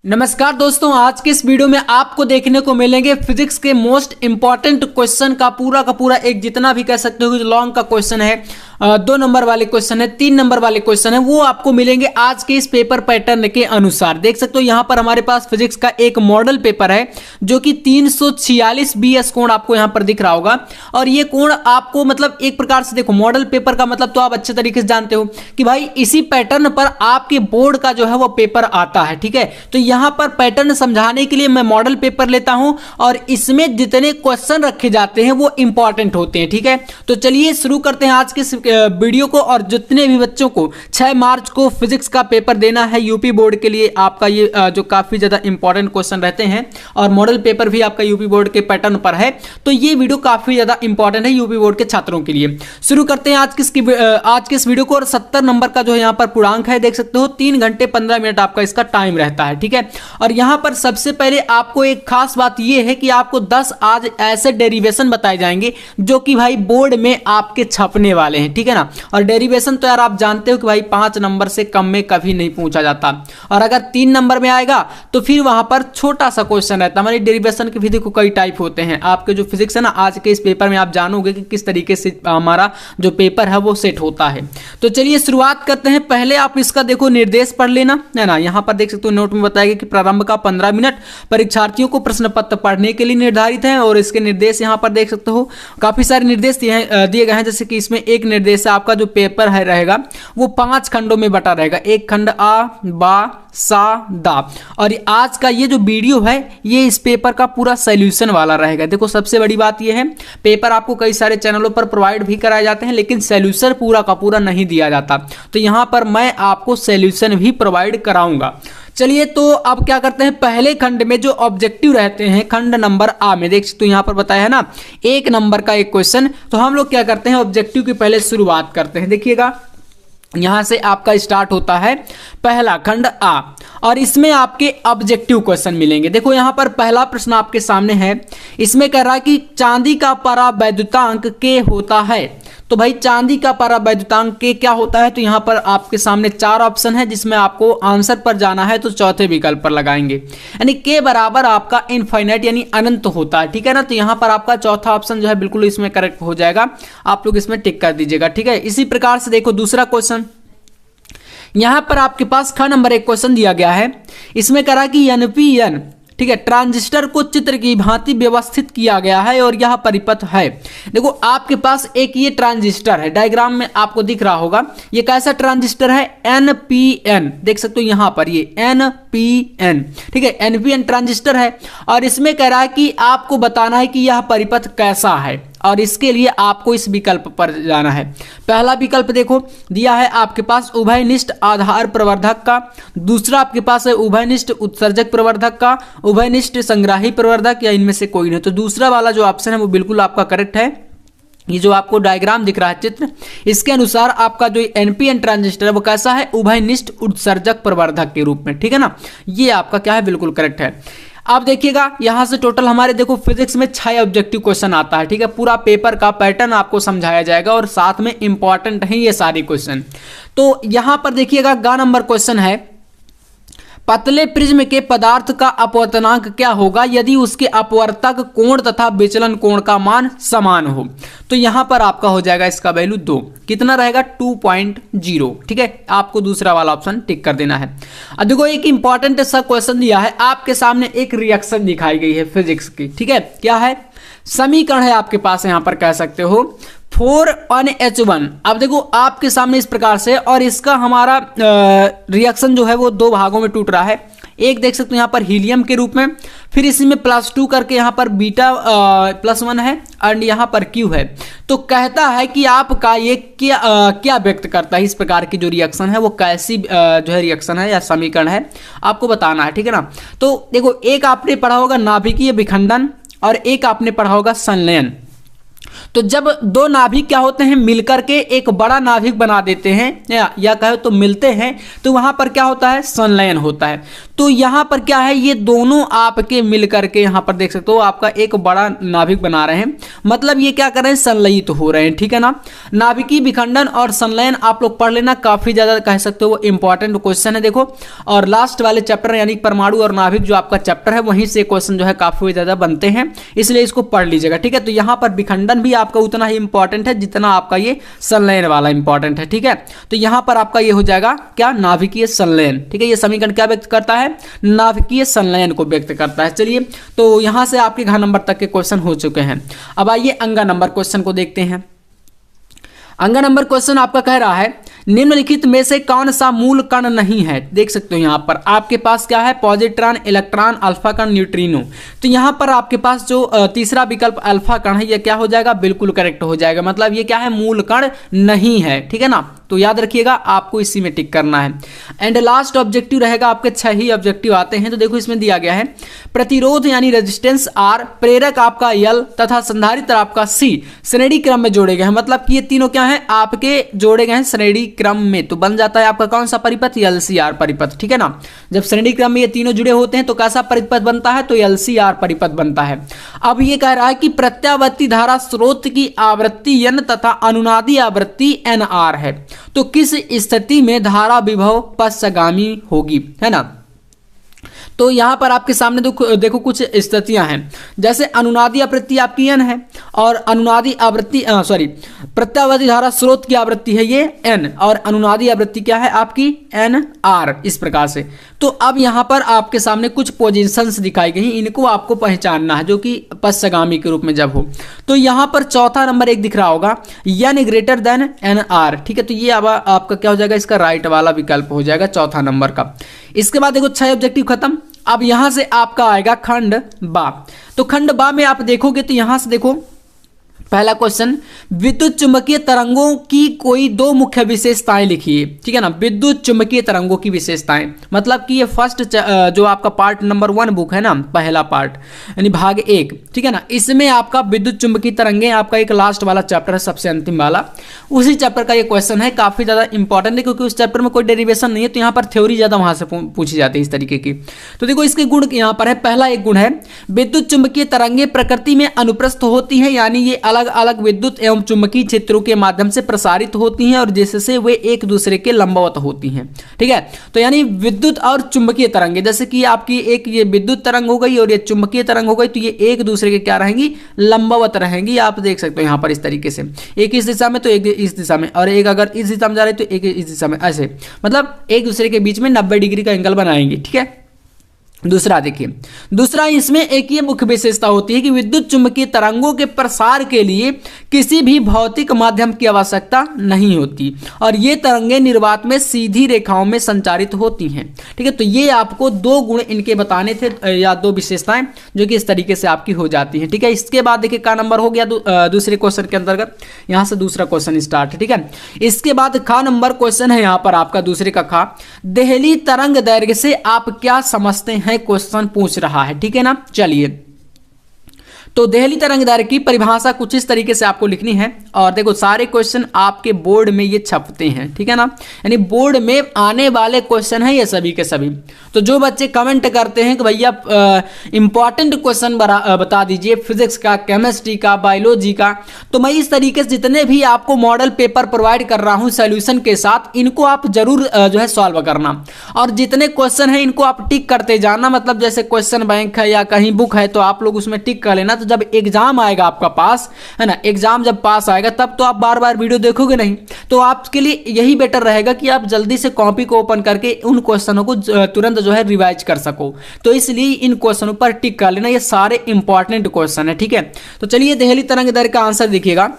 नमस्कार दोस्तों, आज के इस वीडियो में आपको देखने को मिलेंगे फिजिक्स के मोस्ट इंपॉर्टेंट क्वेश्चन का पूरा एक जितना भी कह सकते हो लॉन्ग का क्वेश्चन है, 2 नंबर वाले क्वेश्चन है, 3 नंबर वाले क्वेश्चन है, वो आपको मिलेंगे आज के इस पेपर पैटर्न के अनुसार। देख सकते हो यहाँ पर हमारे पास फिजिक्स का एक मॉडल पेपर है जो कि 346 BS कोण आपको यहाँ पर दिख रहा होगा। और ये कोण आपको मतलब एक प्रकार से देखो, मॉडल पेपर का मतलब तो आप अच्छे तरीके से जानते हो कि भाई इसी पैटर्न पर आपके बोर्ड का जो है वो पेपर आता है। ठीक है, तो यहाँ पर पैटर्न समझाने के लिए मैं मॉडल पेपर लेता हूं और इसमें जितने क्वेश्चन रखे जाते हैं वो इंपॉर्टेंट होते हैं। ठीक है, तो चलिए शुरू करते हैं आज के वीडियो को। और जितने भी बच्चों को 6 मार्च को फिजिक्स का पेपर देना है यूपी बोर्ड के लिए, आपका ये जो काफी ज्यादा इंपॉर्टेंट क्वेश्चन रहते हैं और मॉडल पेपर भी आपका यूपी बोर्ड के पैटर्न पर है, तो ये वीडियो काफी ज्यादा इंपॉर्टेंट है यूपी बोर्ड के छात्रों के लिए। शुरू करते हैं आज के इस वीडियो को। और 70 नंबर का जो है यहाँ पर पूर्णांक है, देख सकते हो 3 घंटे 15 मिनट आपका इसका टाइम रहता है। ठीक है, और यहां पर सबसे पहले आपको एक खास बात यह है कि आपको 10 आज ऐसे डेरिवेशन बताए जाएंगे जो कि भाई बोर्ड में आपके छपने वाले हैं। ठीक है ना, और डेरिवेशन तो यार आप जानते हो कि भाई 5 नंबर से कम में कभी नहीं पूछा जाता, और अगर 3 नंबर में आएगा तो फिर वहां पर छोटा सा क्वेश्चन रहता है। हमारे डेरिवेशन के भी देखो कई टाइप होते हैं। आपके जो फिजिक्स है ना, आज के इस पेपर में आप जानोगे कि किस तरीके से हमारा जो पेपर है वो सेट होता है। तो चलिए शुरुआत करते हैं। पहले आप इसका देखो निर्देश पढ़ लेना है ना। यहां पर देख सकते हो नोट में बताया गया कि प्रारंभ का 15 मिनट परीक्षार्थियों को प्रश्न पत्र पढ़ने के लिए निर्धारित है। और इसके निर्देश यहां पर देख सकते हो काफी सारे निर्देश दिए गए हैं। जैसे कि इसमें एक निर्देश है, आपका जो पेपर है रहेगा वो 5 खंडों में बटा रहेगा। एक खंड आ, बा, सा, दा। और आज का ये जो वीडियो है ये इस पेपर का पूरा सॉल्यूशन वाला रहेगा। देखो सबसे बड़ी बात ये है, पेपर आपको कई सारे चैनलों पर प्रोवाइड भी कराए जाते हैं लेकिन सॉल्यूशन पूरा का पूरा नहीं दिया जाता, तो यहां पर मैं आपको सॉल्यूशन भी प्रोवाइड कराऊंगा। चलिए तो अब क्या करते हैं, पहले खंड में जो ऑब्जेक्टिव रहते हैं, खंड नंबर आ में देख सकते हो यहाँ पर बताया है ना 1 नंबर का एक क्वेश्चन। तो हम लोग क्या करते हैं, ऑब्जेक्टिव की पहले शुरुआत करते हैं। देखिएगा यहां से आपका स्टार्ट होता है पहला खंड आ, और इसमें आपके ऑब्जेक्टिव क्वेश्चन मिलेंगे। देखो यहां पर पहला प्रश्न आपके सामने है, इसमें कह रहा है कि चांदी का परावैद्युतांक के होता है। तो भाई चांदी का परावैद्युतांक के क्या होता है, तो यहां पर आपके सामने 4 ऑप्शन है जिसमें आपको आंसर पर जाना है तो चौथे विकल्प पर लगाएंगे, यानी के बराबर आपका इनफाइनाइट यानी अनंत होता है। ठीक है ना, तो यहां पर आपका चौथा ऑप्शन जो है बिल्कुल इसमें करेक्ट हो जाएगा, आप लोग इसमें टिक कर दीजिएगा। ठीक है, इसी प्रकार से देखो दूसरा क्वेश्चन, यहां पर आपके पास ख नंबर एक क्वेश्चन दिया गया है। इसमें कह रहा है कि NPN, ठीक है, ट्रांजिस्टर को चित्र की भांति व्यवस्थित किया गया है और यह परिपथ है। देखो आपके पास एक ये ट्रांजिस्टर है, डायग्राम में आपको दिख रहा होगा, ये कैसा ट्रांजिस्टर है, NPN, देख सकते हो यहां पर ये NPN, ठीक है, NPN ट्रांजिस्टर है। और इसमें कह रहा है कि आपको बताना है कि यह परिपथ कैसा है, और इसके लिए आपको इस विकल्प पर जाना है। पहला विकल्प देखो दिया है आपके पास उभयनिष्ठ आधार प्रवर्धक का, दूसरा आपके पास है उभयनिष्ठ उत्सर्जक प्रवर्धक का, उभयनिष्ठ संग्राही प्रवर्धक, या इनमें से कोई नहीं। तो दूसरा वाला जो ऑप्शन है वो बिल्कुल आपका करेक्ट है। ये जो आपको डायग्राम दिख रहा है चित्र, इसके अनुसार आपका जो NPN ट्रांजिस्टर है वो कैसा है, उभयनिष्ठ उत्सर्जक प्रवर्धक के रूप में। ठीक है ना, ये आपका क्या है, बिल्कुल करेक्ट है। आप देखिएगा यहां से टोटल हमारे देखो फिजिक्स में 6 ऑब्जेक्टिव क्वेश्चन आता है। ठीक है, पूरा पेपर का पैटर्न आपको समझाया जाएगा और साथ में इंपॉर्टेंट है ये सारे क्वेश्चन। तो यहां पर देखिएगा ग नंबर क्वेश्चन है, पतले प्रिज्म के पदार्थ का अपवर्तनांक क्या होगा यदि उसके अपवर्तक कोण तथा विचलन कोण का मान समान हो। तो यहां पर आपका हो जाएगा इसका वैल्यू 2, कितना रहेगा 2.0। ठीक है, आपको दूसरा वाला ऑप्शन टिक कर देना है। अब देखो एक इंपॉर्टेंट सा क्वेश्चन दिया है आपके सामने, एक रिएक्शन दिखाई गई है फिजिक्स की। ठीक है, क्या है, समीकरण है आपके पास, यहां पर कह सकते हो 4NH1। अब देखो आपके सामने इस प्रकार से, और इसका हमारा रिएक्शन जो है वो 2 भागों में टूट रहा है। एक देख सकते हो यहाँ पर हीलियम के रूप में, फिर इसी में +2 करके यहाँ पर बीटा +1 है और यहाँ पर Q है। तो कहता है कि आपका ये क्या व्यक्त करता है, इस प्रकार की जो रिएक्शन है वो कैसी जो है रिएक्शन है या समीकरण है, आपको बताना है। ठीक है ना, तो देखो एक आपने पढ़ा होगा नाभिकीय विखंडन और एक आपने पढ़ा होगा संलयन। तो जब दो नाभिक क्या होते हैं, मिलकर के एक बड़ा नाभिक बना देते हैं या कहे तो मिलते हैं, तो वहां पर क्या होता है, संलयन होता है। तो यहां पर क्या है, ये दोनों आपके मिलकर के यहां पर देख सकते हो आपका एक बड़ा नाभिक बना रहे हैं, मतलब ये क्या कर रहे हैं, संलयित हो रहे हैं, ठीक है ना। नाभिकीय विखंडन और संलयन आप लोग पढ़ लेना, काफी ज्यादा कह सकते हो इंपॉर्टेंट क्वेश्चन है। देखो, और लास्ट वाले चैप्टर यानी परमाणु और नाभिक जो आपका चैप्टर है, वहीं से क्वेश्चन जो है काफी ज्यादा बनते हैं, इसलिए इसको पढ़ लीजिएगा, ठीक है। तो यहां पर विखंडन भी आपका उतना ही इंपॉर्टेंट है जितना आपका ये संलयन वाला इंपॉर्टेंट है, ठीक है। तो यहां पर आपका ये हो जाएगा क्या, नाभिकीय संलयन, ठीक है। ये समीकरण क्या व्यक्त करता है, नाभिकीय संलयन को व्यक्त करता है। चलिए, तो यहां से आपके घ नंबर तक के क्वेश्चन हो चुके हैं। अब आइए अंगा नंबर क्वेश्चन को देखते हैं। अंगा नंबर क्वेश्चन आपका कह रहा है, निम्नलिखित में से कौन सा मूल कण नहीं है। देख सकते हो यहां पर आपके पास क्या है, पॉजिट्रॉन, इलेक्ट्रॉन, अल्फा कण, न्यूट्रिनो। तो यहां पर आपके पास जो तीसरा विकल्प अल्फा कण है, यह क्या हो जाएगा, बिल्कुल करेक्ट हो जाएगा, मतलब ये क्या है, मूल कण नहीं है, ठीक है ना। तो याद रखिएगा, आपको इसी में टिक करना है। एंड लास्ट ऑब्जेक्टिव रहेगा, आपके 6 ही ऑब्जेक्टिव आते हैं। तो देखो इसमें दिया गया है, प्रतिरोध यानी रेजिस्टेंस आर, प्रेरक आपका यल तथा संधारित्र आपका सी श्रेणी क्रम में जोड़े गए हैं, मतलब कि ये तीनों क्या है, आपके जोड़े गए हैं श्रेणी क्रम में। तो बन जाता है आपका कौन सा परिपथ, एलसीआर परिपथ, ठीक है ना। जब श्रेणी क्रम में ये तीनों जुड़े होते हैं तो कैसा परिपथ बनता है, तो एलसीआर परिपथ बनता है। अब ये कह रहा है कि प्रत्यावर्ती धारा स्रोत की आवृत्ति n तथा अनुनादी आवृत्ति nr है, तो किस स्थिति में धारा विभव पश्चगामी होगी, है ना। तो यहां पर आपके सामने देखो कुछ स्थितियां हैं, जैसे अनुनादी आवृत्ति आपकी n है और अनुनादी आवृत्ति प्रत्यावर्ती धारा स्रोत की आवृत्ति है ये n और अनुनादी आवृत्ति क्या है आपकी nr, इस प्रकार से। तो अब यहां पर आपके सामने कुछ पोजीशंस दिखाई गई, इनको आपको पहचानना है, जो कि पश्चगामी के रूप में जब हो। तो यहां पर चौथा नंबर एक दिख रहा होगा, n ग्रेटर देन nr, ठीक है। तो ये अब आपका क्या हो जाएगा, इसका राइट वाला विकल्प हो जाएगा चौथा नंबर का। इसके बाद देखो 6 ऑब्जेक्टिव खत्म। अब यहां से आपका आएगा खंड बा। तो खंड बा में आप देखोगे तो यहां से देखो पहला क्वेश्चन, विद्युत चुंबकीय तरंगों की कोई दो मुख्य विशेषताएं लिखिए, ठीक है ना। विद्युत चुंबकीय तरंगों की विशेषताएं, मतलब कि ये फर्स्ट जो आपका पार्ट नंबर 1 बुक है ना, पहला पार्ट यानी भाग 1, ठीक है ना। इसमें आपका विद्युत चुंबकीय तरंगें आपका एक लास्ट वाला चैप्टर है, सबसे अंतिम वाला, उसी चैप्टर का ये क्वेश्चन है। काफी ज्यादा इंपॉर्टेंट है क्योंकि उस चैप्टर में कोई डेरिवेशन नहीं है, तो यहाँ पर थ्योरी ज्यादा वहां से पूछी जाती है इस तरीके की। तो देखो इसके गुण यहाँ पर है, पहला एक गुण है, विद्युत चुंबकीय तरंगें प्रकृति में अनुप्रस्थ होती है, यानी ये अलग अलग विद्युत एवं चुंबकीय क्षेत्रों के माध्यम से प्रसारित होती हैं और जिससे वे एक दूसरे के लंबवत होती हैं, ठीक है। तो यानी विद्युत और चुंबकीय तरंगे, जैसे कि आपकी एक ये विद्युत तरंग हो गई और ये चुंबकीय तरंग हो गई, तो ये एक दूसरे के क्या रहेंगी, लंबवत रहेंगी। आप देख सकते हो यहाँ पर इस तरीके से, एक इस दिशा में तो एक इस दिशा में, और एक अगर इस दिशा में जा रही तो एक इस दिशा में, ऐसे मतलब एक दूसरे के बीच में 90 डिग्री का एंगल बनाएंगे, ठीक है। दूसरा देखिए, दूसरा इसमें एक ये मुख्य विशेषता होती है कि विद्युत चुंबकीय तरंगों के प्रसार के लिए किसी भी भौतिक माध्यम की आवश्यकता नहीं होती और ये तरंगें निर्वात में सीधी रेखाओं में संचारित होती हैं, ठीक है। तो ये आपको दो गुण इनके बताने थे, या दो विशेषताएं जो कि इस तरीके से आपकी हो जाती हैं, ठीक है। इसके बाद देखिए का नंबर हो गया दूसरे क्वेश्चन के अंतर्गत, यहां से दूसरा क्वेश्चन स्टार्ट है, ठीक है। इसके बाद खा नंबर क्वेश्चन है यहाँ पर आपका दूसरे का खा, देहली तरंग दैर्घ्य से आप क्या समझते हैं, क्वेश्चन पूछ रहा है, ठीक है ना। चलिए, तो देहली तरंग दैर्घ्य की परिभाषा कुछ इस तरीके से आपको लिखनी है, और देखो सारे क्वेश्चन आपके बोर्ड में ये छपते हैं, ठीक है ना, यानी बोर्ड में आने वाले क्वेश्चन हैं ये सभी के सभी। तो जो बच्चे कमेंट करते हैं कि भैया इंपॉर्टेंट क्वेश्चन बता दीजिए फिजिक्स का, केमिस्ट्री का, बायोलॉजी का, तो मैं इस तरीके से जितने भी आपको मॉडल पेपर प्रोवाइड कर रहा हूं सॉल्यूशन के साथ, इनको आप जरूर जो है सॉल्व करना, और जितने क्वेश्चन हैं इनको आप टिक करते जाना। मतलब जैसे क्वेश्चन बैंक है या कहीं बुक है तो आप लोग उसमें टिक कर लेना, तो जब एग्जाम आएगा आपका पास, है ना, एग्जाम जब पास आएगा तब तो आप बार बार वीडियो देखोगे नहीं, तो आपके लिए यही बेटर रहेगा कि आप जल्दी से कॉपी को ओपन करके उन क्वेश्चनों को तुरंत जो है रिवाइज कर सको। तो इसलिए इन क्वेश्चनों पर टिक कर लेना, ये सारे इंपॉर्टेंट क्वेश्चन है, ठीक है। तो चलिए देहली तरंग दैर्घ्य का आंसर देखिएगा।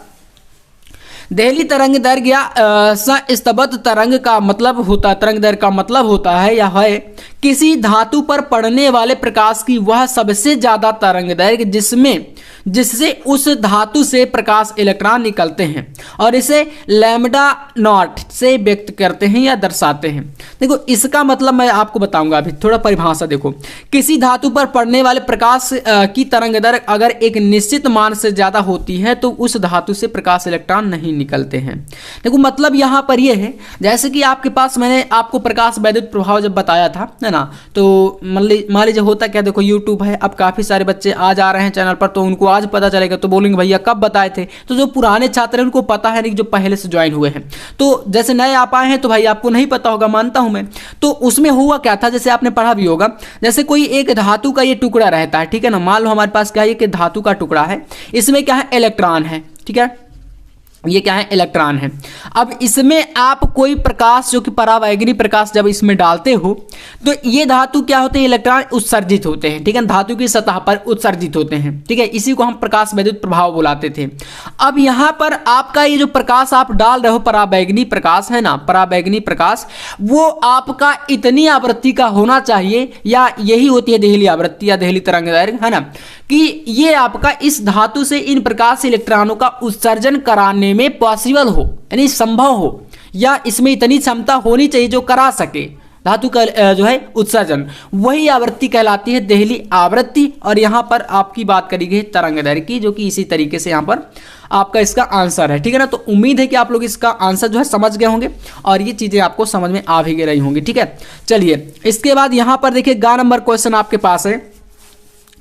देहली तरंग दैर्घ्य या सस्तबद्ध तरंग का मतलब होता है, तरंग दैर्घ्य का मतलब होता है या है किसी धातु पर पड़ने वाले प्रकाश की वह सबसे ज्यादा तरंग दैर्घ्य जिसमें जिससे उस धातु से प्रकाश इलेक्ट्रॉन निकलते हैं और इसे लैम्डा नॉट से व्यक्त करते हैं या दर्शाते हैं। देखो इसका मतलब मैं आपको बताऊंगा अभी, थोड़ा परिभाषा देखो। किसी धातु पर पड़ने वाले प्रकाश की तरंगदैर्घ्य अगर एक निश्चित मान से ज्यादा होती है तो उस धातु से प्रकाश इलेक्ट्रॉन नहीं निकलते हैं। देखो मतलब यहाँ पर यह है, जैसे कि आपके पास मैंने आपको प्रकाश वैद्युत प्रभाव जब बताया था, है ना, तो मान लीजिए होता क्या, देखो यूट्यूब है, अब काफी सारे बच्चे आ जा रहे हैं चैनल पर, तो उनको आज पता चलेगा तो बोलेंगे भैया कब बताए थे। तो जो पुराने छात्र हैं उनको पता है, नहीं जो पहले से ज्वाइन हुए हैं। तो जैसे नए आप आए हैं तो भाई आपको नहीं पता होगा, मानता हूं मैं। तो उसमें हुआ क्या था, जैसे आपने पढ़ा भी होगा, जैसे कोई एक धातु का ये टुकड़ा रहता है, ठीक है ना, मान लो हमारे पास क्या है कि धातु का टुकड़ा है, इसमें क्या है इलेक्ट्रॉन है, ठीक है, ये क्या है इलेक्ट्रॉन है। अब इसमें आप कोई प्रकाश जो कि परावैगनी प्रकाश जब इसमें डालते हो तो ये धातु क्या होते हैं, इलेक्ट्रॉन उत्सर्जित होते हैं, ठीक है, धातु की सतह पर उत्सर्जित होते हैं, ठीक है, इसी को हम प्रकाश वैद्युत प्रभाव बुलाते थे। अब यहाँ पर आपका ये जो प्रकाश आप डाल रहे हो परावैगनी प्रकाश है ना, परावैगनी प्रकाश, वो आपका इतनी आवृत्ति का होना चाहिए, या यही होती है देहली आवृत्ति या देहली तरंगदैर्घ्य, है ना, कि ये आपका इस धातु से इन प्रकाश इलेक्ट्रॉनों का उत्सर्जन कराने में पॉसिबल हो, यानी संभव हो, या इसमें इतनी क्षमता होनी चाहिए जो करा सके धातु का जो है उत्सर्जन, वही आवृत्ति कहलाती है देहली आवृत्ति। और यहाँ पर आपकी बात करी गई तरंगदैर्घ्य की, जो कि इसी तरीके से यहाँ पर आपका इसका आंसर है, ठीक है ना। तो उम्मीद है कि आप लोग इसका आंसर जो है समझ गए होंगे और ये चीजें आपको समझ में आ भी रही होंगी, ठीक है। चलिए इसके बाद यहाँ पर देखिए ग नंबर क्वेश्चन आपके पास है,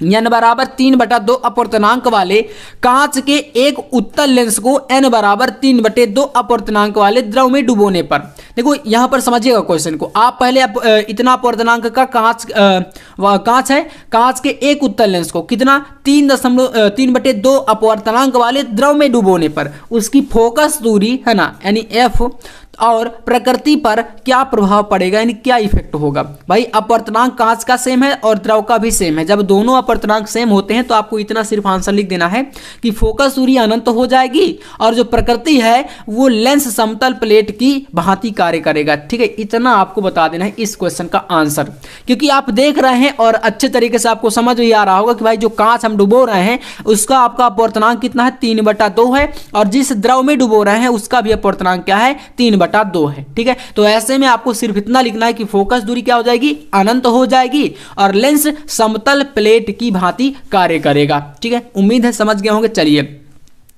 n बराबर 3/2 अपवर्तनांक वाले कांच के एक उत्तल लेंस को n बराबर 3/2 अपवर्तनांक वाले द्रव में डुबोने पर। देखो यहाँ पर समझिएगा क्वेश्चन को, आप पहले इतना अपवर्तनांक का कांच है, कांच के एक उत्तल लेंस को कितना 3.2 अपवर्तनांक वाले द्रव में डुबोने पर उसकी फोकस दूरी है ना, यानी f और प्रकृति पर क्या प्रभाव पड़ेगा, यानी क्या इफेक्ट होगा। भाई अपवर्तनांक कांच का सेम है और द्रव का भी सेम है, जब दोनों अपवर्तनांक सेम होते हैं तो आपको इतना सिर्फ आंसर लिख देना है कि फोकस दूरी अनंत हो जाएगी और जो प्रकृति है वो लेंस समतल प्लेट की भांति कार्य करेगा, ठीक है। इतना आपको बता देना है इस क्वेश्चन का आंसर, क्योंकि आप देख रहे हैं और अच्छे तरीके से आपको समझ में आ रहा होगा कि भाई जो कांच हम डुबो रहे हैं उसका आपका अपवर्तनांक कितना है, 3/2 है, और जिस द्रव में डुबो रहे हैं उसका भी अपवर्तनांक क्या है, 3/2 है, ठीक है। तो ऐसे में आपको सिर्फ इतना लिखना है कि फोकस दूरी क्या हो जाएगी, अनंत हो जाएगी और लेंस समतल प्लेट की भांति कार्य करेगा, ठीक है। उम्मीद है समझ गए होंगे। चलिए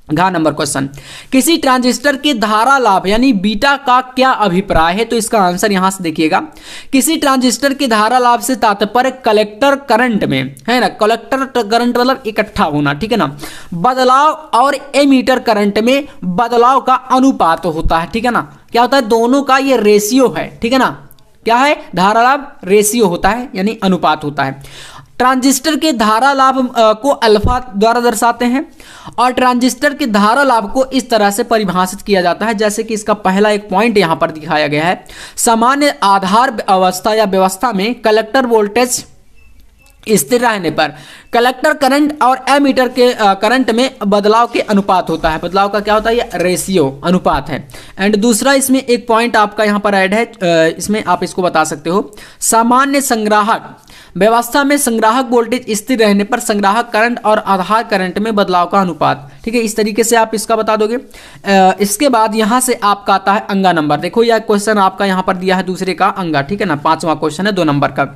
घ नंबर क्वेश्चन, किसी ट्रांजिस्टर के धारा लाभ यानी बीटा का क्या अभिप्राय है, तो इसका आंसर यहां से देखिएगा। किसी ट्रांजिस्टर के धारा लाभ से तात्पर्य कलेक्टर करंट में है ना, कलेक्टर करंट मतलब इकट्ठा होना, ठीक है ना, बदलाव और एमीटर करंट में बदलाव का अनुपात होता है, ठीक है ना। क्या होता है, दोनों का ये रेशियो है, ठीक है ना, क्या है, धारा लाभ रेशियो होता है यानी अनुपात होता है। ट्रांजिस्टर के धारा लाभ को अल्फा द्वारा दर्शाते हैं और ट्रांजिस्टर के धारा लाभ को इस तरह से परिभाषित किया जाता है, जैसे कि इसका पहला एक पॉइंट यहां पर दिखाया गया है। सामान्य आधार अवस्था या व्यवस्था में कलेक्टर वोल्टेज स्थिर रहने पर कलेक्टर करंट और एमीटर के करंट में बदलाव के अनुपात होता है। बदलाव का क्या होता है, ये रेशियो अनुपात है। एंड दूसरा इसमें एक पॉइंट आपका यहाँ पर ऐड है, इसमें आप इसको बता सकते हो, सामान्य संग्राहक व्यवस्था में संग्राहक वोल्टेज स्थिर रहने पर संग्राहक करंट और आधार करंट में बदलाव का अनुपात, ठीक है। इस तरीके से आप इसका बता दोगे। इसके बाद यहां से आपका आता है अंगा नंबर। देखो यह क्वेश्चन आपका यहां पर दिया है दूसरे का अंगा, ठीक है ना, 5वां क्वेश्चन है 2 नंबर का।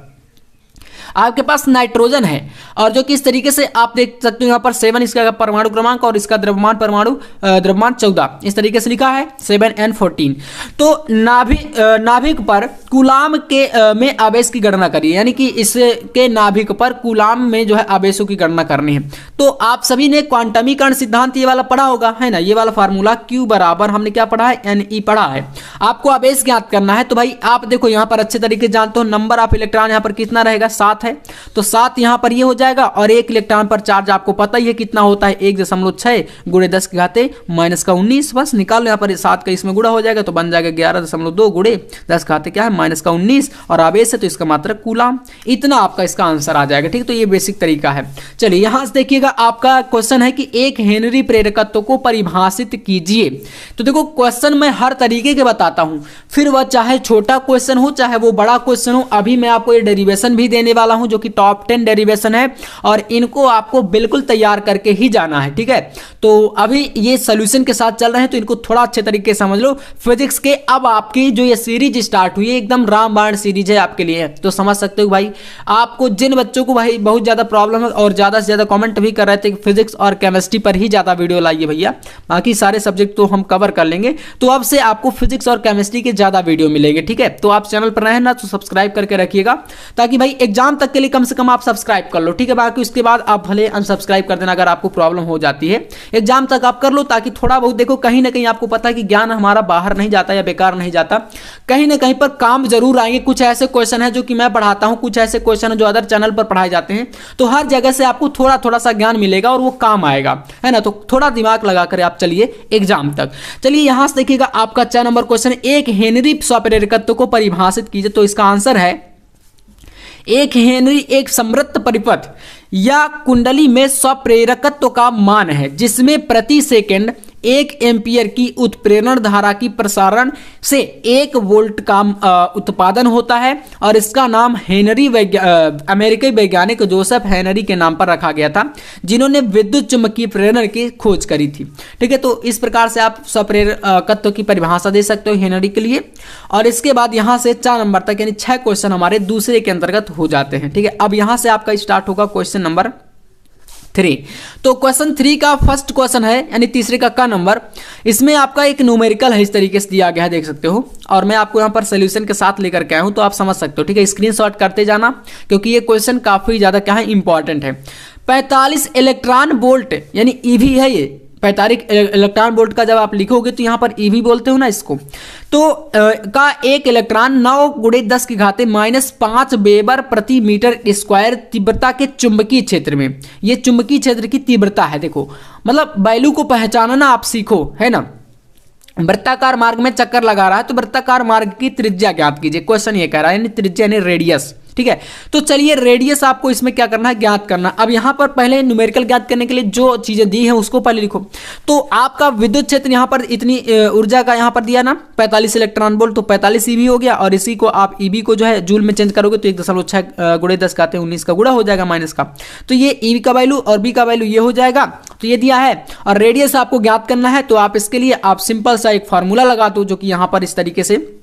आपके पास नाइट्रोजन है और जो कि इस तरीके से आप देख सकते हो यहाँ पर 7 इसका परमाणु क्रमांक और इसका द्रव्यमान द्रव्यमान 14 इस तरीके से लिखा है 7n14। तो नाभिक पर कूलाम के में आवेश की गणना करिए, यानी कि इसके नाभिक पर कूलाम में जो है आवेशों की गणना करनी है। तो आप सभी ने क्वांटमीकरण सिद्धांत ये वाला पढ़ा होगा, है ना, ये वाला फार्मूला Q बराबर हमने क्या पढ़ा है, Ne पढ़ा है। आपको आवेश ज्ञात करना है, तो भाई आप देखो यहाँ पर अच्छे तरीके से जानते हो, नंबर ऑफ इलेक्ट्रॉन यहाँ पर कितना रहेगा, 7 है, तो 7 यहां पर ये हो जाएगा और 1 इलेक्ट्रॉन पर चार्ज आपको पता ही है कितना होता है, 1.6 गुणे 10 की घाते -19। बस निकालो यहाँ पर 7 का इसमें गुणा हो जाएगा तो बन जाएगा 11.2 गुणे 10 घाते क्या है -19 और आवेश है तो इसका मात्रक कूलाम। इतना आपका इसका आंसर आ जाएगा, ठीक। तो ये बेसिक तरीका है। चलिए यहां से देखिएगा आपका क्वेश्चन है कि एक हेनरी प्रेरकत्व को परिभाषित कीजिए। तो देखो क्वेश्चन मैं हर तरीके के बताता हूं, फिर वह चाहे छोटा क्वेश्चन हो चाहे वो बड़ा क्वेश्चन हो। अभी मैं आपको ये डेरिवेशन भी देने वाला हूं जो कि टॉप 10 डेरिवेशन है और इनको आपको बिल्कुल तैयार करके ही जाना है, ठीक है। तो अभी ये सोल्यूशन के साथ चल रहे हैं तो इनको थोड़ा अच्छे तरीके से समझ लो। फिजिक्स के अब आपकी जो ये सीरीज स्टार्ट हुई है एकदम रामबाण सीरीज है आपके लिए, तो समझ सकते हो भाई। आपको जिन बच्चों को भाई बहुत ज्यादा प्रॉब्लम है और ज्यादा से ज्यादा कमेंट भी कर रहे थे कि फिजिक्स और केमिस्ट्री पर ही ज्यादा वीडियो लाइए भैया, बाकी सारे सब्जेक्ट तो हम कवर कर लेंगे, तो अब से आपको फिजिक्स और केमिस्ट्री के ज्यादा वीडियो मिलेंगे, ठीक है। तो आप चैनल पर रहे ना तो सब्सक्राइब करके रखिएगा, ताकि भाई एग्जाम तक के लिए कम से कम आप सब्सक्राइब कर लो, ठीक है। बाकी उसके बाद आप भले अनसब्सक्राइब कर देना अगर आपको प्रॉब्लम हो जाती है। एग्जाम तक आप कर लो ताकि थोड़ा बहुत देखो, कहीं ना कहीं आपको पता है कि ज्ञान हमारा बाहर नहीं जाता या बेकार नहीं जाता, कहीं ना कहीं पर काम जरूर आएंगे। कुछ ऐसे क्वेश्चन है जो कि मैं पढ़ाता हूं, कुछ ऐसे क्वेश्चन है जो अदर चैनल पर पढ़ाए जाते हैं, तो हर जगह से आपको थोड़ा थोड़ा सा ज्ञान मिलेगा और वो काम आएगा, है ना। तो थोड़ा दिमाग लगा कर आप चलिए एग्जाम तक। चलिए यहां से देखिएगा आपका 6 नंबर क्वेश्चन, एक हेनरी स्वप्रेरकत्व को परिभाषित कीजिए। तो इसका आंसर है एक हेनरी एक समृद्ध परिपथ या कुंडली में स्वप्रेरकत्व का मान है जिसमें प्रति सेकंड 1 एम्पियर की उत्प्रेरण धारा की प्रसारण से 1 वोल्ट का उत्पादन होता है और इसका नाम अमेरिकी वैज्ञानिक जोसेफ हेनरी के नाम पर रखा गया था, जिन्होंने विद्युत चुम्बकीय प्रेरण की खोज करी थी, ठीक है। तो इस प्रकार से आप स्वप्रेरकत्व की परिभाषा दे सकते हो हेनरी के लिए। और इसके बाद यहां से 4 नंबर तक यानी 6 क्वेश्चन हमारे दूसरे के अंतर्गत हो जाते हैं, ठीक है। अब यहां से आपका स्टार्ट होगा क्वेश्चन नंबर 3। तो क्वेश्चन 3 का फर्स्ट क्वेश्चन है यानी तीसरे का नंबर, इसमें आपका एक न्यूमेरिकल है इस तरीके से दिया गया है, देख सकते हो। और मैं आपको यहां पर सोल्यूशन के साथ लेकर के आया हूं तो आप समझ सकते हो, ठीक है। स्क्रीनशॉट करते जाना क्योंकि ये क्वेश्चन काफी ज्यादा क्या है इंपॉर्टेंट है। 45 इलेक्ट्रॉन वोल्ट यानी ईवी है ये, 45 इलेक्ट्रॉन वोल्ट का जब आप लिखोगे तो यहां पर ईवी बोलते हो ना इसको, तो का एक इलेक्ट्रॉन 9 × 10⁻⁻5 वेबर प्रति मीटर स्क्वायर तीव्रता के चुंबकीय क्षेत्र में, ये चुंबकीय क्षेत्र की तीव्रता है। देखो मतलब वैल्यू को पहचानना आप सीखो, है ना। वृत्ताकार मार्ग में चक्कर लगा रहा है तो वृत्ताकार मार्ग की त्रिज्या ज्ञात कीजिए, क्वेश्चन ये कह रहा है, यानी त्रिज्या यानी रेडियस, ठीक है। तो चलिए रेडियस आपको इसमें क्या करना है, ज्ञात करना। अब यहां पर पहले न्यूमेरिकल ज्ञात करने के लिए जो चीजें दी हैं उसको पहले लिखो। तो आपका विद्युत क्षेत्र यहां पर इतनी ऊर्जा का यहां पर दिया ना 45 इलेक्ट्रॉन वोल्ट, तो 45 ईवी हो गया और इसी को आप ईवी को जो है जूल में चेंज करोगे तो 1.6 × 10⁻19 का गुणा हो जाएगा माइनस का, तो ये ईवी का वैल्यू और बी का वैल्यू ये हो जाएगा, तो ये दिया है। और रेडियस आपको ज्ञात करना है तो आप इसके लिए आप सिंपल सा एक फॉर्मूला लगा दो जो कि यहां पर इस तरीके से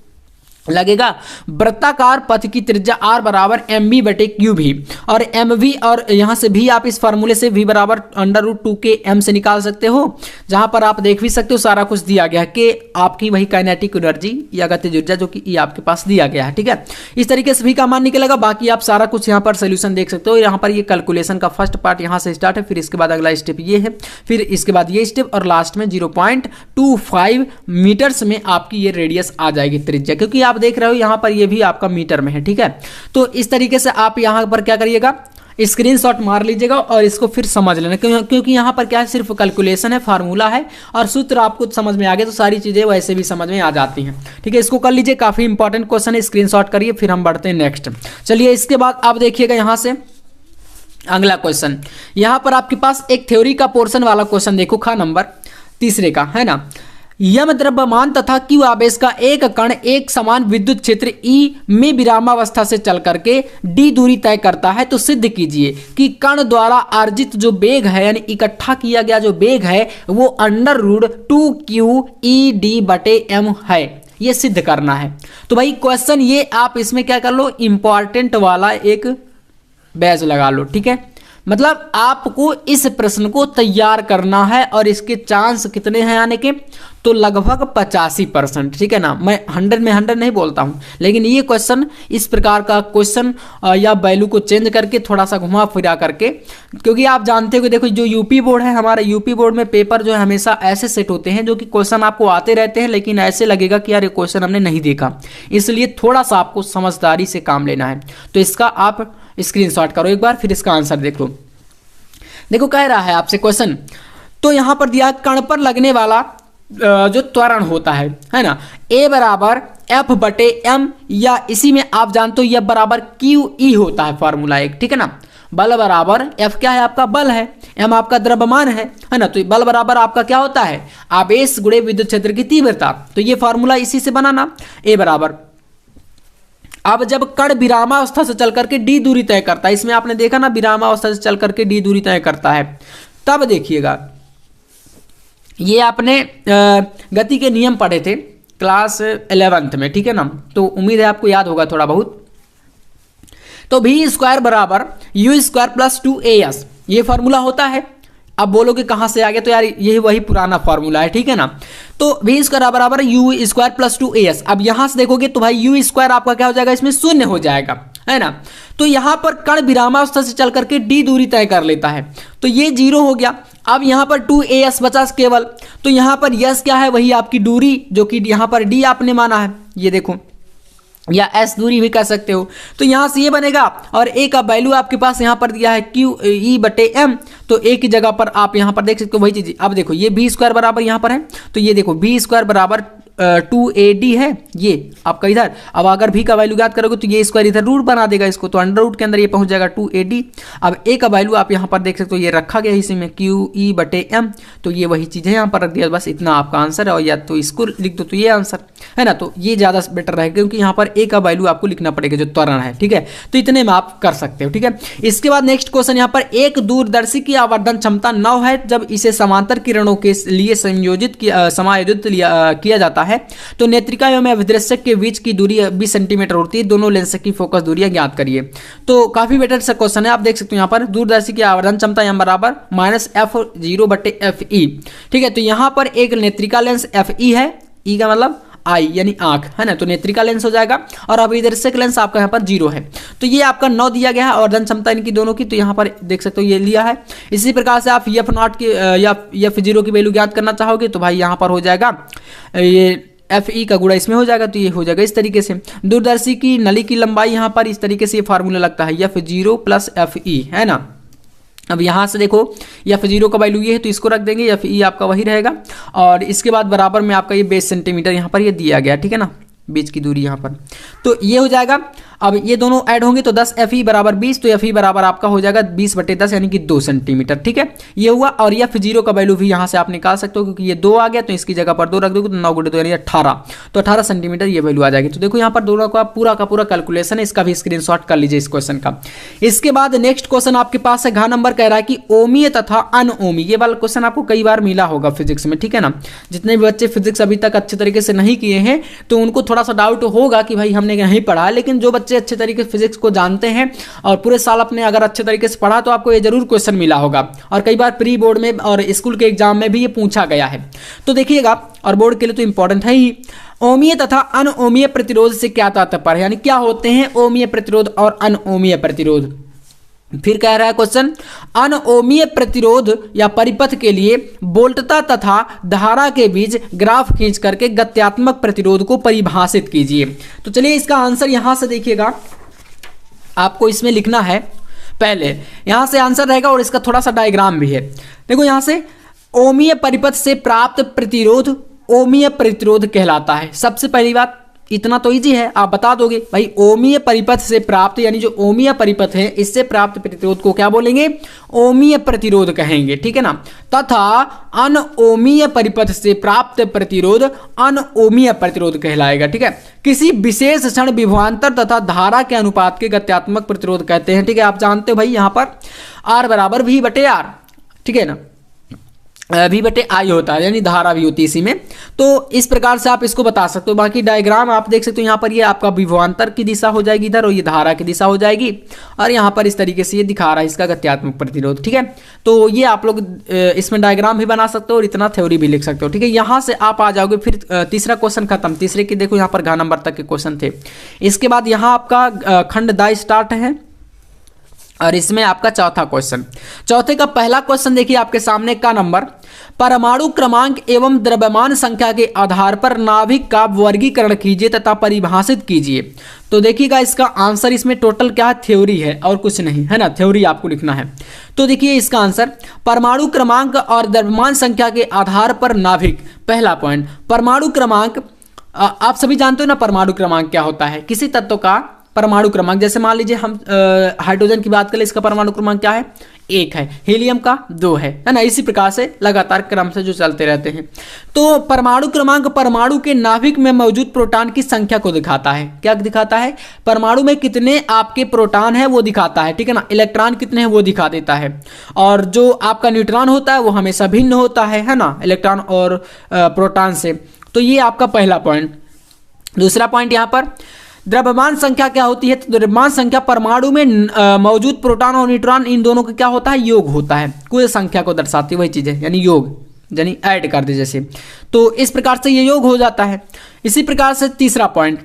लगेगा, वृत्ताकार पथ की त्रिज्या r बराबर mv/qv और mv, और यहां से भी आप इस फार्मूले से v बराबर √2km से निकाल सकते हो, जहां पर आप देख भी सकते हो सारा कुछ दिया गया है कि आपकी वही काइनेटिक एनर्जी या गतिज ऊर्जा जो कि आपके पास दिया गया है, ठीक है। इस तरीके से भी का मान निकलेगा। बाकी आप सारा कुछ यहां पर सोल्यूशन देख सकते हो। यहां पर ये कैलकुलेशन का फर्स्ट पार्ट यहां से स्टार्ट है, फिर इसके बाद अगला स्टेप ये है, फिर इसके बाद ये स्टेप और लास्ट में 0.25 मीटर्स में आपकी ये रेडियस आ जाएगी त्रिज्या, क्योंकि आप देख रहे हो यहां पर ये भी आपका मीटर में है, ठीक है। तो इस तरीके से आप यहां पर क्या करिएगा, स्क्रीनशॉट मार लीजिएगा और इसको फिर समझ लेना, क्योंकि यहां पर क्या है सिर्फ कैलकुलेशन है, फार्मूला है और सूत्र आपको समझ में आ गया तो सारी चीजें वैसे भी समझ में आ जाती हैं, ठीक है। इसको कर लीजिए, काफी इंपॉर्टेंट क्वेश्चन है, स्क्रीनशॉट करिए, फिर हम बढ़ते हैं नेक्स्ट। चलिए इसके बाद आप देखिएगा यहां से अगला क्वेश्चन, यहां पर आपके पास एक थ्योरी का पोर्शन वाला क्वेश्चन देखो, खा नंबर तीसरे का, है ना। यम द्रव्यमान तथा क्यू आवेश का एक कण एक समान विद्युत क्षेत्र E में विरामावस्था से चल करके d दूरी तय करता है, तो सिद्ध कीजिए कि कण द्वारा अर्जित जो वेग है यानी इकट्ठा किया गया जो वेग है वो √2qEd/m है। ये सिद्ध करना है। तो भाई क्वेश्चन ये आप इसमें क्या कर लो, इंपॉर्टेंट वाला एक बैच लगा लो, ठीक है। मतलब आपको इस प्रश्न को तैयार करना है और इसके चांस कितने हैं आने के, तो लगभग 85%, ठीक है ना। मैं 100 में 100 नहीं बोलता हूं, लेकिन ये क्वेश्चन इस प्रकार का क्वेश्चन या वैल्यू को चेंज करके थोड़ा सा घुमा फिरा करके, क्योंकि आप जानते हो कि देखो जो यूपी बोर्ड है, हमारा यूपी बोर्ड में पेपर जो है हमेशा ऐसे सेट होते हैं जो कि क्वेश्चन आपको आते रहते हैं लेकिन ऐसे लगेगा कि यार ये क्वेश्चन हमने नहीं देखा, इसलिए थोड़ा सा आपको समझदारी से काम लेना है। तो इसका आप स्क्रीनशॉट करो एक बार, फिर इसका आंसर देखो। देखो कह रहा है आपसे क्वेश्चन, तो यहां पर दिया कण पर लगने वाला जो त्वरण होता है ना, ए बराबर एफ बटे एम, या इसी में आप जानते हो ये बराबर क्यू ई होता है फॉर्मूला एक, ठीक है ना। बल बराबर एफ क्या है आपका बल है, एम आपका द्रव्यमान है ना। तो बल बराबर आपका क्या होता है आवेश गुणे विद्युत क्षेत्र की तीव्रता। तो ये फॉर्मूला इसी से बनाना, ए बराबर, अब जब कण विरामावस्था से चल करके डी दूरी तय करता है, इसमें आपने देखा ना विरामावस्था से चल करके डी दूरी तय करता है, तब देखिएगा ये आपने गति के नियम पढ़े थे क्लास 11th में, ठीक है ना। तो उम्मीद है आपको याद होगा थोड़ा बहुत। तो वी स्क्वायर बराबर यू स्क्वायर प्लस 2as, ये फॉर्मूला होता है। अब बोलोगे कहाँ से आ गया, तो यार यही वही पुराना फॉर्मूला है, ठीक है ना। तो वी स्क्वायर बराबर यू स्क्वायर प्लस 2as, अब यहां से देखोगे तो भाई यू स्क्वायर आपका क्या हो जाएगा, इसमें शून्य हो जाएगा, है ना। तो यहां पर कण विरामावस्था से चल करके डी दूरी तय कर लेता है, तो ये 0 हो गया। अब यहां पर 2as बचा केवल, तो यहां पर यस क्या है, वही आपकी दूरी जो कि यहां पर डी आपने माना है, ये देखो, या एस दूरी भी कह सकते हो। तो यहां से ये बनेगा, और ए का वैल्यू आपके पास यहां पर दिया है क्यू ई बटे एम, तो ए की जगह पर आप यहां पर देख सकते हो वही चीज। अब देखो ये बी स्क्वायर बराबर यहां पर है, तो ये देखो बी स्क्वायर बराबर 2AD है ये आपका इधर। अब अगर भी का वैल्यू याद करोगे तो ये स्क्वायर इधर रूट बना देगा इसको, तो अंडर रूट के अंदर ये पहुंच जाएगा 2AD। अब ए का वैल्यू आप यहाँ पर देख सकते हो, ये रखा गया इसी में QE बटे M, तो ये वही चीज़ है यहाँ पर रख दिया, बस इतना आपका आंसर है। और या तो इसको लिख दो तो ये आंसर है ना, तो ये ज़्यादा बेटर रहेगा क्योंकि यहाँ पर ए का वैल्यू आपको लिखना पड़ेगा जो त्वरण है, ठीक है। तो इतने में आप कर सकते हो, ठीक है। इसके बाद नेक्स्ट क्वेश्चन यहाँ पर, एक दूरदर्शी की आवर्धन क्षमता 9 है, जब इसे समांतर किरणों के लिए समायोजित किया जाता है तो नेत्रिका एवं अभिदृश्यक के बीच की दूरी 20 सेंटीमीटर होती है। दोनों लेंस की फोकस दूरियां ज्ञात करिए। तो काफी बेटर सा क्वेश्चन है, आप देख सकते हो यहाँ पर दूरदर्शी की आवर्धन क्षमता एम बराबर -F0 बटे FE, ठीक है। तो यहाँ पर एक नेत्रिका लेंस FE है, ई का मतलब आई यानी आंख है ना, तो नेत्रिका लेंस हो जाएगा, और अभिदर्शक लेंस आपका यहाँ पर 0 है। तो ये आपका 9 दिया गया है आवर्धन क्षमता इनकी दोनों की, तो यहाँ पर देख सकते हो ये लिया है। इसी प्रकार से आप F0 की या F0 की वैल्यू ज्ञात करना चाहोगे तो भाई यहाँ पर हो जाएगा ये FE का गुणा इसमें हो जाएगा, तो ये हो जाएगा इस तरीके से। दूरदर्शी की नली की लंबाई यहाँ पर इस तरीके से ये फार्मूला लगता है F0 प्लस FE, है ना। अब यहाँ से देखो F0 का वैल्यू ये है, तो इसको रख देंगे, FE आपका वही रहेगा, और इसके बाद बराबर में आपका ये 20 सेंटीमीटर यहाँ पर ये दिया गया, ठीक है ना, बीच की दूरी यहाँ पर, तो ये हो जाएगा। अब ये दोनों ऐड होंगे तो 10 FE बराबर 20, तो FE बराबर आपका हो जाएगा 20 बटे 10 यानी कि 2 सेंटीमीटर, ठीक है, ये हुआ। और F0 का वैल्यू भी यहाँ से आप निकाल सकते हो क्योंकि ये 2 आ गया, तो इसकी जगह पर 2 रख दोगे तो 9 गुणे 2 यानी 18, तो 18 सेंटीमीटर ये वैल्यू आ जाएगी। तो देखो यहाँ पर दोनों का पूरा कैलकुलेशन है, इसका भी स्क्रीनशॉट कर लीजिए इस क्वेश्चन का। इसके बाद नेक्स्ट क्वेश्चन आपके पास है, घ नंबर कह रहा है कि ओमीय तथा अनओमीय, ये वाला क्वेश्चन आपको कई बार मिला होगा फिजिक्स में, ठीक है ना। जितने भी बच्चे फिजिक्स अभी तक अच्छे तरीके से नहीं किए हैं तो उनको थोड़ा सा डाउट होगा कि भाई हमने नहीं पढ़ा, लेकिन जो बच्चे अच्छे तरीके से फिजिक्स को जानते हैं और पूरे साल अपने अगर अच्छे तरीके से पढ़ा तो आपको ये जरूर क्वेश्चन मिला होगा, और कई बार प्री बोर्ड में और स्कूल के एग्जाम में भी ये पूछा गया है। तो देखिएगा, और बोर्ड के लिए तो इंपॉर्टेंट है ही। ओमीय तथा अनओमीय प्रतिरोध से क्या तात्पर्य है, यानी क्या होते हैं ओमीय प्रतिरोध और अनओमीय प्रतिरोध। फिर कह रहा है क्वेश्चन, अनओमीय प्रतिरोध या परिपथ के लिए वोल्टता तथा धारा के बीच ग्राफ खींच करके गत्यात्मक प्रतिरोध को परिभाषित कीजिए। तो चलिए इसका आंसर यहां से देखिएगा, आपको इसमें लिखना है, पहले यहां से आंसर रहेगा और इसका थोड़ा सा डायग्राम भी है। देखो यहां से ओमीय परिपथ से प्राप्त प्रतिरोध ओमीय प्रतिरोध कहलाता है। सबसे पहली बात इतना तो इजी है, आप बता दोगे भाई ओमीय परिपथ से प्राप्त, यानी जो ओमीय परिपथ है इससे प्राप्त प्रतिरोध को क्या बोलेंगे, ओमीय प्रतिरोध कहेंगे, ठीक है ना। तथा अनओमीय परिपथ से प्राप्त प्रतिरोध अनओमीय प्रतिरोध कहलाएगा, ठीक है। किसी विशेष क्षण विभवांतर तथा धारा के अनुपात के गत्यात्मक प्रतिरोध कहते हैं, ठीक है। आप जानते हो भाई यहाँ पर R बराबर V बटे R, ठीक है ना, V बटे I होता है, यानी धारा भी होती है इसी में। तो इस प्रकार से आप इसको बता सकते हो। बाकी डायग्राम आप देख सकते हो, यहाँ पर ये आपका विभवांतर की दिशा हो जाएगी इधर, और ये धारा की दिशा हो जाएगी, और यहाँ पर इस तरीके से ये दिखा रहा है इसका गत्यात्मक प्रतिरोध, ठीक है। तो ये आप लोग इसमें डायग्राम भी बना सकते हो और इतना थ्योरी भी लिख सकते हो, ठीक है। यहाँ से आप आ जाओगे, फिर तीसरा क्वेश्चन खत्म। तीसरे की देखो यहाँ पर घ नंबर तक के क्वेश्चन थे। इसके बाद यहाँ आपका खंड द स्टार्ट है, और इसमें आपका चौथा क्वेश्चन। चौथे का पहला क्वेश्चन देखिए आपके सामने का नंबर, परमाणु क्रमांक एवं द्रव्यमान संख्या के आधार पर नाभिक का वर्गीकरण कीजिए तथा परिभाषित कीजिए। तो देखिएगा इसका आंसर इसमें टोटल क्या है, थ्योरी है और कुछ नहीं है ना, थ्योरी आपको लिखना है। तो देखिए इसका आंसर परमाणु क्रमांक और द्रव्यमान संख्या के आधार पर नाभिक, पहला पॉइंट परमाणु क्रमांक, आप सभी जानते हो ना परमाणु क्रमांक क्या होता है, किसी तत्व का परमाणु क्रमांक। जैसे मान लीजिए हम हाइड्रोजन की बात करें, इसका परमाणु क्रमांक क्या है, 1 है, हीलियम का 2 है ना। इसी प्रकार से लगातार क्रम से जो चलते रहते हैं। तो परमाणु क्रमांक परमाणु के नाभिक में मौजूद प्रोटॉन की संख्या को दिखाता है। क्या दिखाता है, परमाणु में कितने आपके प्रोटॉन है वो दिखाता है, ठीक है ना। इलेक्ट्रॉन कितने हैं वो दिखा देता है, और जो आपका न्यूट्रॉन होता है वो हमेशा भिन्न होता है ना, इलेक्ट्रॉन और प्रोटॉन से। तो ये आपका पहला पॉइंट। दूसरा पॉइंट यहाँ पर द्रव्यमान संख्या क्या होती है, तो द्रव्यमान संख्या परमाणु में मौजूद प्रोटॉन और न्यूट्रॉन इन दोनों का क्या होता है, योग होता है, कुल संख्या को दर्शाती है वही चीज है, यानी योग, यानी ऐड कर दे जैसे। तो इस प्रकार से ये योग हो जाता है। इसी प्रकार से तीसरा पॉइंट,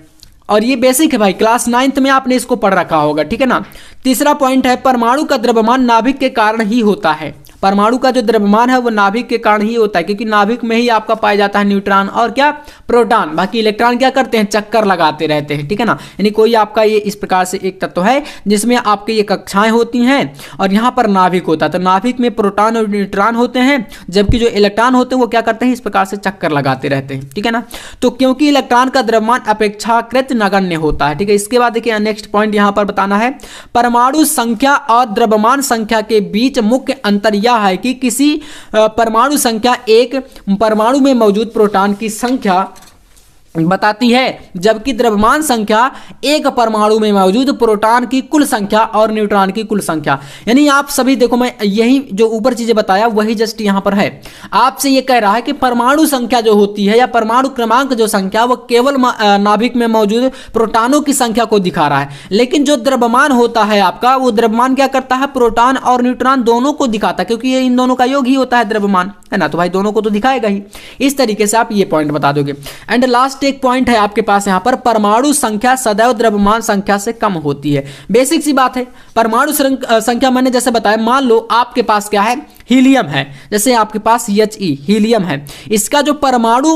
और ये बेसिक है भाई, क्लास 9th में आपने इसको पढ़ रखा होगा, ठीक है ना। तीसरा पॉइंट है परमाणु का द्रव्यमान नाभिक के कारण ही होता है। परमाणु का जो द्रव्यमान है वो नाभिक के कारण ही होता है, क्योंकि नाभिक में ही आपका पाया जाता है न्यूट्रॉन और क्या, प्रोटॉन। बाकी इलेक्ट्रॉन क्या करते हैं, चक्कर लगाते रहते हैं, ठीक है ना। यानी कोई आपका ये इस प्रकार से एक तत्व है जिसमें आपके ये कक्षाएं होती हैं और यहाँ पर नाभिक होता है। तो नाभिक में प्रोटॉन और न्यूट्रॉन होते हैं, जबकि जो इलेक्ट्रॉन होते हैं वो क्या करते हैं, इस प्रकार से चक्कर लगाते रहते हैं, ठीक है ना। तो क्योंकि इलेक्ट्रॉन का द्रव्यमान अपेक्षाकृत नगण्य होता है, ठीक है। इसके बाद देखिए नेक्स्ट पॉइंट यहाँ पर बताना है, परमाणु संख्या और द्रव्यमान संख्या के बीच मुख्य अंतर यह है कि किसी परमाणु संख्या एक परमाणु में मौजूद प्रोटॉन की संख्या बताती है, जबकि द्रव्यमान संख्या एक परमाणु में मौजूद प्रोटॉन की कुल संख्या और न्यूट्रॉन की कुल संख्या। यानी आप सभी देखो, मैं यही जो ऊपर चीजें बताया वही जस्ट यहाँ पर है। आपसे ये कह रहा है कि परमाणु संख्या जो होती है या परमाणु क्रमांक जो संख्या वो केवल नाभिक में मौजूद प्रोटॉनों की संख्या को दिखा रहा है, लेकिन जो द्रव्यमान होता है आपका, वो द्रव्यमान क्या करता है, प्रोटॉन और न्यूट्रॉन दोनों को दिखाता है, क्योंकि ये इन दोनों का योग ही होता है द्रव्यमान, है ना। तो भाई दोनों को तो दिखाएगा ही। इस तरीके से आप ये पॉइंट बता दोगे। एंड लास्ट एक पॉइंट है आपके पास यहाँ पर, परमाणु संख्या सदैव द्रव्यमान संख्या से कम होती है। बेसिक सी बात है। परमाणु संख्या मैंने जैसे बताया, मान लो आपके पास क्या है, हीलियम है, जैसे आपके पास He हीलियम है, इसका जो परमाणु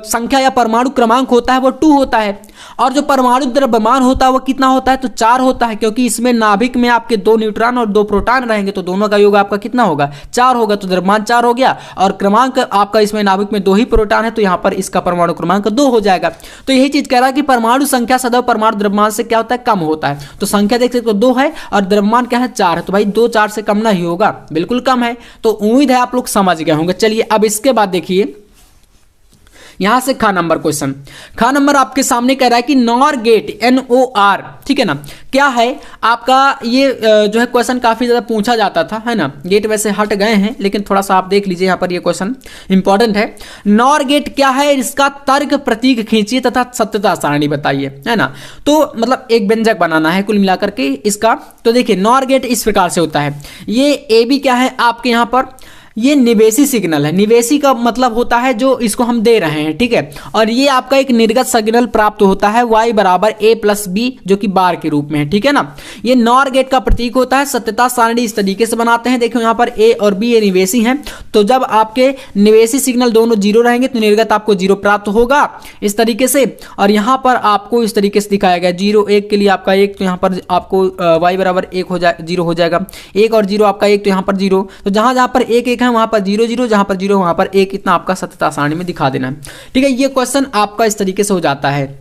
संख्या या परमाणु क्रमांक होता है वो 2 होता है, और जो परमाणु द्रव्यमान होता है वो कितना होता है, तो 4 होता है, क्योंकि इसमें नाभिक में आपके 2 न्यूट्रॉन और 2 प्रोटॉन रहेंगे, तो दोनों का योग आपका कितना होगा, 4 होगा। तो द्रव्यमान 4 हो गया, और क्रमांक आपका इसमें नाभिक में 2 ही प्रोटॉन है, तो यहाँ पर इसका परमाणु क्रमांक 2 हो जाएगा। तो यही चीज कह रहा है कि परमाणु संख्या सदैव परमाणु द्रव्यमान से क्या होता है, कम होता है। तो संख्या देख सकते हो 2 है और द्रव्यमान क्या है, 4 है, तो भाई 2 4 से कम ना ही होगा, बिल्कुल कम है। तो उम्मीद है आप लोग समझ गए होंगे। चलिए अब इसके बाद देखिए यहां से खा नंबर क्वेश्चन। खा नंबर आपके सामने कह रहा है कि नॉर गेट NOR, ठीक है ना, क्या है आपका ये जो है क्वेश्चन काफी ज्यादा पूछा जाता था, है ना। गेट वैसे हट गए हैं, लेकिन थोड़ा सा आप देख लीजिए, यहाँ पर ये क्वेश्चन इंपॉर्टेंट है। नॉर गेट क्या है, इसका तर्क प्रतीक खींचिए तथा सत्यता सारणी बताइए, है ना। तो मतलब एक व्यंजक बनाना है कुल मिलाकर के इसका। तो देखिए नॉर गेट इस प्रकार से होता है। ये AB क्या है आपके यहाँ पर, ये निवेशी सिग्नल है। निवेशी का मतलब होता है जो इसको हम दे रहे हैं, ठीक है। और ये आपका एक निर्गत सिग्नल प्राप्त होता है y बराबर A प्लस B, जो कि बार के रूप में है, ठीक है ना। ये नॉर गेट का प्रतीक होता है। सत्यता सारणी इस तरीके से बनाते हैं, देखो यहाँ पर A और B ये निवेशी हैं, तो जब आपके निवेशी सिग्नल दोनों 0 रहेंगे तो निर्गत आपको 0 प्राप्त होगा इस तरीके से। और यहाँ पर आपको इस तरीके से दिखाया गया 0 1 के लिए आपका 1, तो यहाँ पर आपको y बराबर 1 0 हो जाएगा। 1 और 0 आपका 1, तो यहाँ पर 0, तो जहां जहां पर 1 1 है वहां पर 0 0, जहां पर 0 वहां पर 1, इतना आपका सत्यता सारणी में दिखा देना है, ठीक है। ये क्वेश्चन आपका इस तरीके से हो जाता है।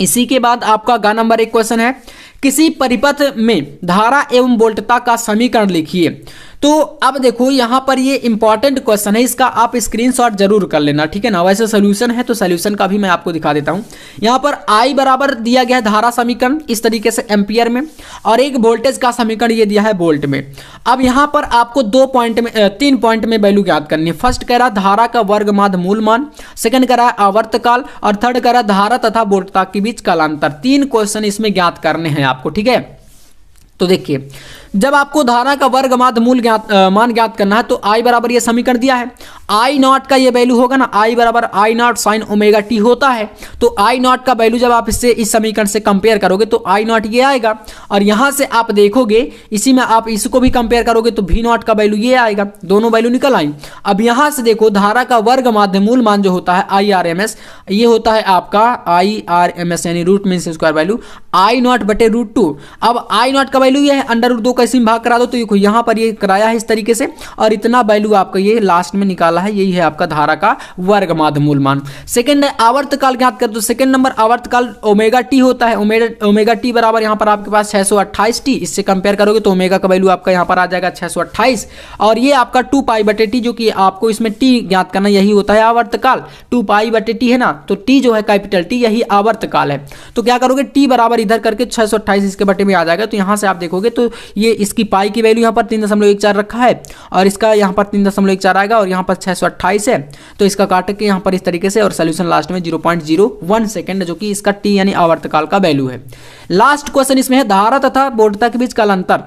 इसी के बाद आपका गा नंबर 1 क्वेश्चन है, किसी परिपथ में धारा एवं वोल्टता का समीकरण लिखिए। तो अब देखो यहाँ पर ये इंपॉर्टेंट क्वेश्चन है, इसका आप स्क्रीनशॉट जरूर कर लेना, ठीक है ना। वैसे सोल्यूशन है तो सोल्यूशन का भी मैं आपको दिखा देता हूँ। यहाँ पर I बराबर दिया गया है धारा समीकरण इस तरीके से एम्पियर में, और एक वोल्टेज का समीकरण ये दिया है वोल्ट में। अब यहाँ पर आपको 3 पॉइंट में वैल्यू ज्ञात करनी है। फर्स्ट कह रहा धारा का वर्ग माध्य मूल मान, सेकंड कह रहा है आवर्तकाल, और थर्ड कह रहा धारा तथा वोल्टता के बीच कालांतर। 3 क्वेश्चन इसमें ज्ञात करने हैं आपको, ठीक है। तो देखिए जब आपको धारा का वर्ग माध्य मूल मान ज्ञात करना है, तो I बराबर ये समीकरण दिया है। आई नॉट का ये वैल्यू होगा ना, आई बराबर आई नॉट साइन ओमेगा टी होता है। तो आई नॉट का वैल्यू जब आप इससे इस समीकरण से कंपेयर करोगे तो आई नॉट ये आएगा, और यहां से आप देखोगे इसी में आप इसको भी कंपेयर करोगे तो वी नॉट का वैल्यू ये आएगा, दोनों वैल्यू निकल आई। अब यहां से देखो धारा का वर्ग माध्य मूल मान जो होता है आई आर एम एस, ये होता है आपका आई आर एम एस यानी root mean square value I naught बटे रूट टू। अब आई नॉट का वैल्यू ये है अंडर रूट 2 का इसी में भाग करा दो, तो यहां पर ये कराया है इस तरीके से, और इतना वैल्यू आपका ये लास्ट में निकाला है, यही है आपका धारा का वर्ग माध्य मूल मान। सेकंड है आवर्तकाल ज्ञात कर दो। सेकंड नंबर आवर्तकाल ओमेगा टी होता है, ओमेगा टी बराबर यहां पर आपके पास 628 टी, इससे कंपेयर करोगे तो ओमेगा का वैल्यू आपका यहां पर आ जाएगा 628, और ये आपका 2 पाई बटे टी, जो कि आपको इसमें टी ज्ञात करना, यही होता है आवर्तकाल। 2 पाई बटे टी है ना, तो टी जो है कैपिटल टी, यही आवर्तकाल है। तो क्या करोगे, टी बराबर इधर करके 628 इसके बटे में आ जाएगा, तो यहां से आप देखोगे तो ये इसकी पाई की वैल्यू यहां पर 3.14 रखा है, और इसका यहां पर 3.14 आएगा, और यहां पर 628 है, तो इसका काट के यहां पर इस तरीके से, और सोल्यूशन लास्ट में 0.01 सेकंड, जो कि इसका टी यानी आवर्तकाल का वैल्यू है। लास्ट क्वेश्चन इसमें है धारा तथा वोल्टता के बीच कालांतर।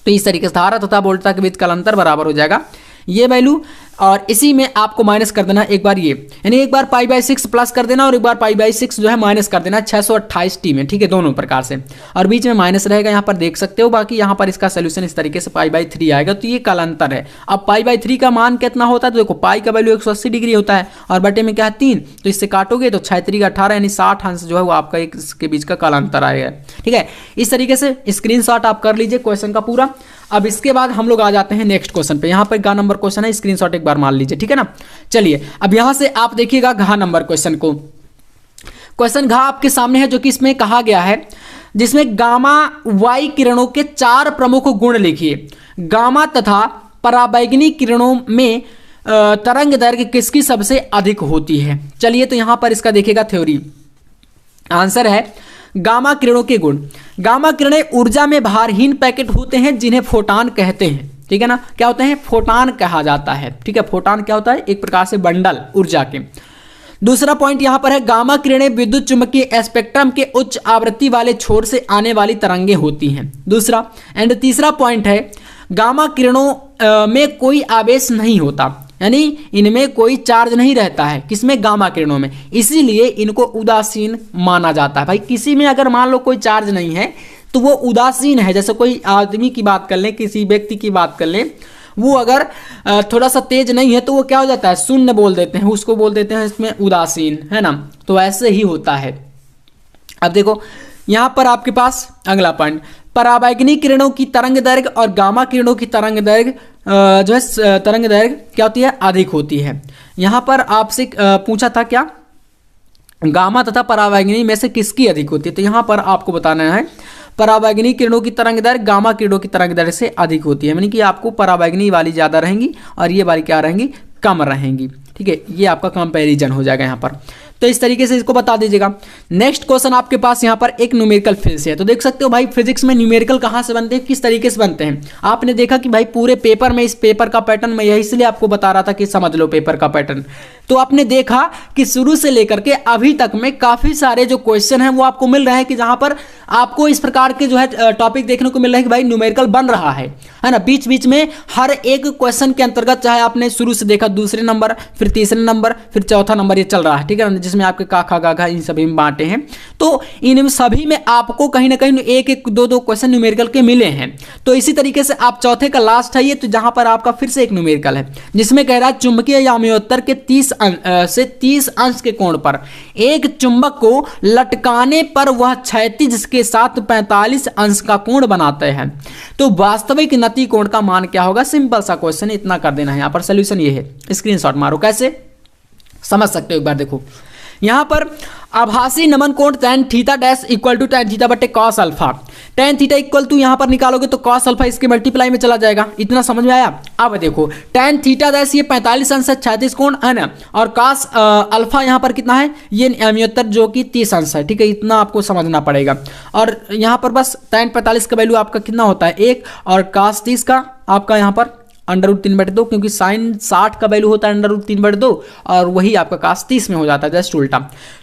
तो इस तरीके से धारा तथा वोल्टता के बीच कालांतर बराबर हो जाएगा ये वैल्यू, और इसी में आपको माइनस कर देना एक बार ये, यानी एक बार पाई बाई 6 प्लस कर देना और एक बार पाई बाई 6 जो है माइनस कर देना 628 टी में, ठीक है, दोनों प्रकार से, और बीच में माइनस रहेगा, यहाँ पर देख सकते हो। बाकी यहाँ पर इसका सोल्यूशन इस तरीके से पाई बाई 3 आएगा, तो ये कालांतर है। अब पाई बाई 3 का मान कितना होता है, तो देखो पाई का वैल्यू 180 डिग्री होता है, और बटे में क्या है 3, तो इससे काटोगे तो 6 3 18 यानी 60 अंश जो है वो आपका इसके बीच का कालांतर आएगा, ठीक है। इस तरीके से स्क्रीनशॉट आप कर लीजिए क्वेश्चन का पूरा। अब इसके बाद हम लोग आ जाते हैं नेक्स्ट क्वेश्चन पे। यहाँ पर गा नंबर क्वेश्चन है, स्क्रीनशॉट एक बार मान लीजिए, ठीक है ना। चलिए अब यहां से आप देखिएगा घा नंबर क्वेश्चन को। क्वेश्चन घा आपके सामने है, जो कि इसमें कहा गया है, जिसमें गामा वाई किरणों के 4 प्रमुख गुण लिखिए। गामा तथा पराबैंगनी किरणों में तरंग दैर्घ्य किसकी सबसे अधिक होती है। चलिए तो यहां पर इसका देखिएगा थ्योरी, आंसर है गामा किरणों के गुण। गामा किरणें ऊर्जा में भारहीन पैकेट होते हैं जिन्हें फोटान कहते हैं, ठीक है ना। क्या होते हैं, फोटान कहा जाता है, ठीक है। फोटान क्या होता है, एक प्रकार से बंडल ऊर्जा के। दूसरा पॉइंट यहां पर है, गामा किरणें विद्युत चुंबकीय स्पेक्ट्रम के उच्च आवृत्ति वाले छोर से आने वाली तरंगें होती हैं, दूसरा। एंड तीसरा पॉइंट है, गामा किरणों में कोई आवेश नहीं होता, यानी इनमें कोई चार्ज नहीं रहता है, किसमें, गामा किरणों में, इसीलिए इनको उदासीन माना जाता है। भाई किसी में अगर मान लो कोई चार्ज नहीं है तो वो उदासीन है। जैसे कोई आदमी की बात कर लें, किसी व्यक्ति की बात कर लें, वो अगर थोड़ा सा तेज नहीं है तो वो क्या हो जाता है, शून्य बोल देते हैं, उसको बोल देते हैं इसमें उदासीन, है ना। तो ऐसे ही होता है। अब देखो यहां पर आपके पास अगला पॉइंट, पराबैंगनी किरणों की तरंग दैर्घ्य और गामा किरणों की तरंग दैर्घ्य जो है तरंग दैर्घ्य क्या होती है, अधिक होती है। यहां पर आपसे पूछा था क्या, गामा तथा पराबैंगनी में से किसकी अधिक होती है, तो यहां पर आपको बताना है पराबैंगनी किरणों की तरंग दैर्घ्य गामा किरणों की तरंग दैर्घ्य से अधिक होती है, यानी कि आपको पराबैंगनी वाली ज्यादा रहेंगी और ये वाली क्या रहेंगी, कम रहेंगी, ठीक है। ये आपका कंपैरिजन हो जाएगा यहाँ पर। तो इस तरीके से इसको बता दीजिएगा। नेक्स्ट क्वेश्चन आपके पास यहाँ पर एक न्यूमेरिकल फिर से है। तो देख सकते हो भाई फिजिक्स में न्यूमेरिकल कहाँ से बनते हैं, किस तरीके से बनते हैं। आपने देखा कि भाई पूरे पेपर में, इस पेपर का पैटर्न मैं यही इसलिए आपको बता रहा था कि समझ लो पेपर का पैटर्न। तो आपने देखा कि शुरू से लेकर के अभी तक में काफी सारे जो क्वेश्चन हैं वो आपको मिल रहे हैं, कि जहां पर आपको इस प्रकार के जो है टॉपिक देखने को मिल रहे हैं कि भाई न्यूमेरिकल बन रहा है ना। बीच बीच में हर एक क्वेश्चन के अंतर्गत, चाहे आपने शुरू से देखा दूसरे नंबर, फिर तीसरे नंबर, फिर चौथा नंबर, ये चल रहा है, ठीक है, जिसमें आपके काखा गाघा इन सभी में बांटे हैं। तो इन सभी में आपको कहीं ना कहीं एक एक दो दो क्वेश्चन न्यूमेरिकल के मिले हैं। तो इसी तरीके से आप चौथे का लास्ट है ये, तो जहां पर आपका फिर से एक न्यूमेरिकल है, जिसमें कह रहा है चुंबकीय याम्योत्तर के 30 अंश के कोण पर एक चुंबक को लटकाने पर वह क्षैतिज के साथ 45 अंश का कोण बनाते हैं। तो वास्तविक नति कोण का मान क्या होगा। सिंपल सा क्वेश्चन, इतना कर देना है। यहां पर सोल्यूशन ये है, स्क्रीनशॉट मारो। कैसे समझ सकते हो एक बार देखो, यहां पर आभासी नमन कोण tan theta dash equal to tan theta बटे cos alpha. tan theta equal to यहां पर निकालोगे तो cos अल्फा इसके मल्टीप्लाई में चला जाएगा। इतना समझ में आया। अब देखो tan थीटा डैश ये 45 अंश है, 36 कोण है ना, और cos अल्फा यहां पर कितना है, ये याम्योत्तर जो कि 30 अंश है, ठीक है। इतना आपको समझना पड़ेगा। और यहां पर बस tan 45 का वैल्यू आपका कितना होता है 1, और cos 30 का आपका यहां पर √3/2, क्योंकि साइन 60 का वैल्यू होता है √3/2, और वही आपका cos 30 में हो जाता है, जस्ट उल्टा।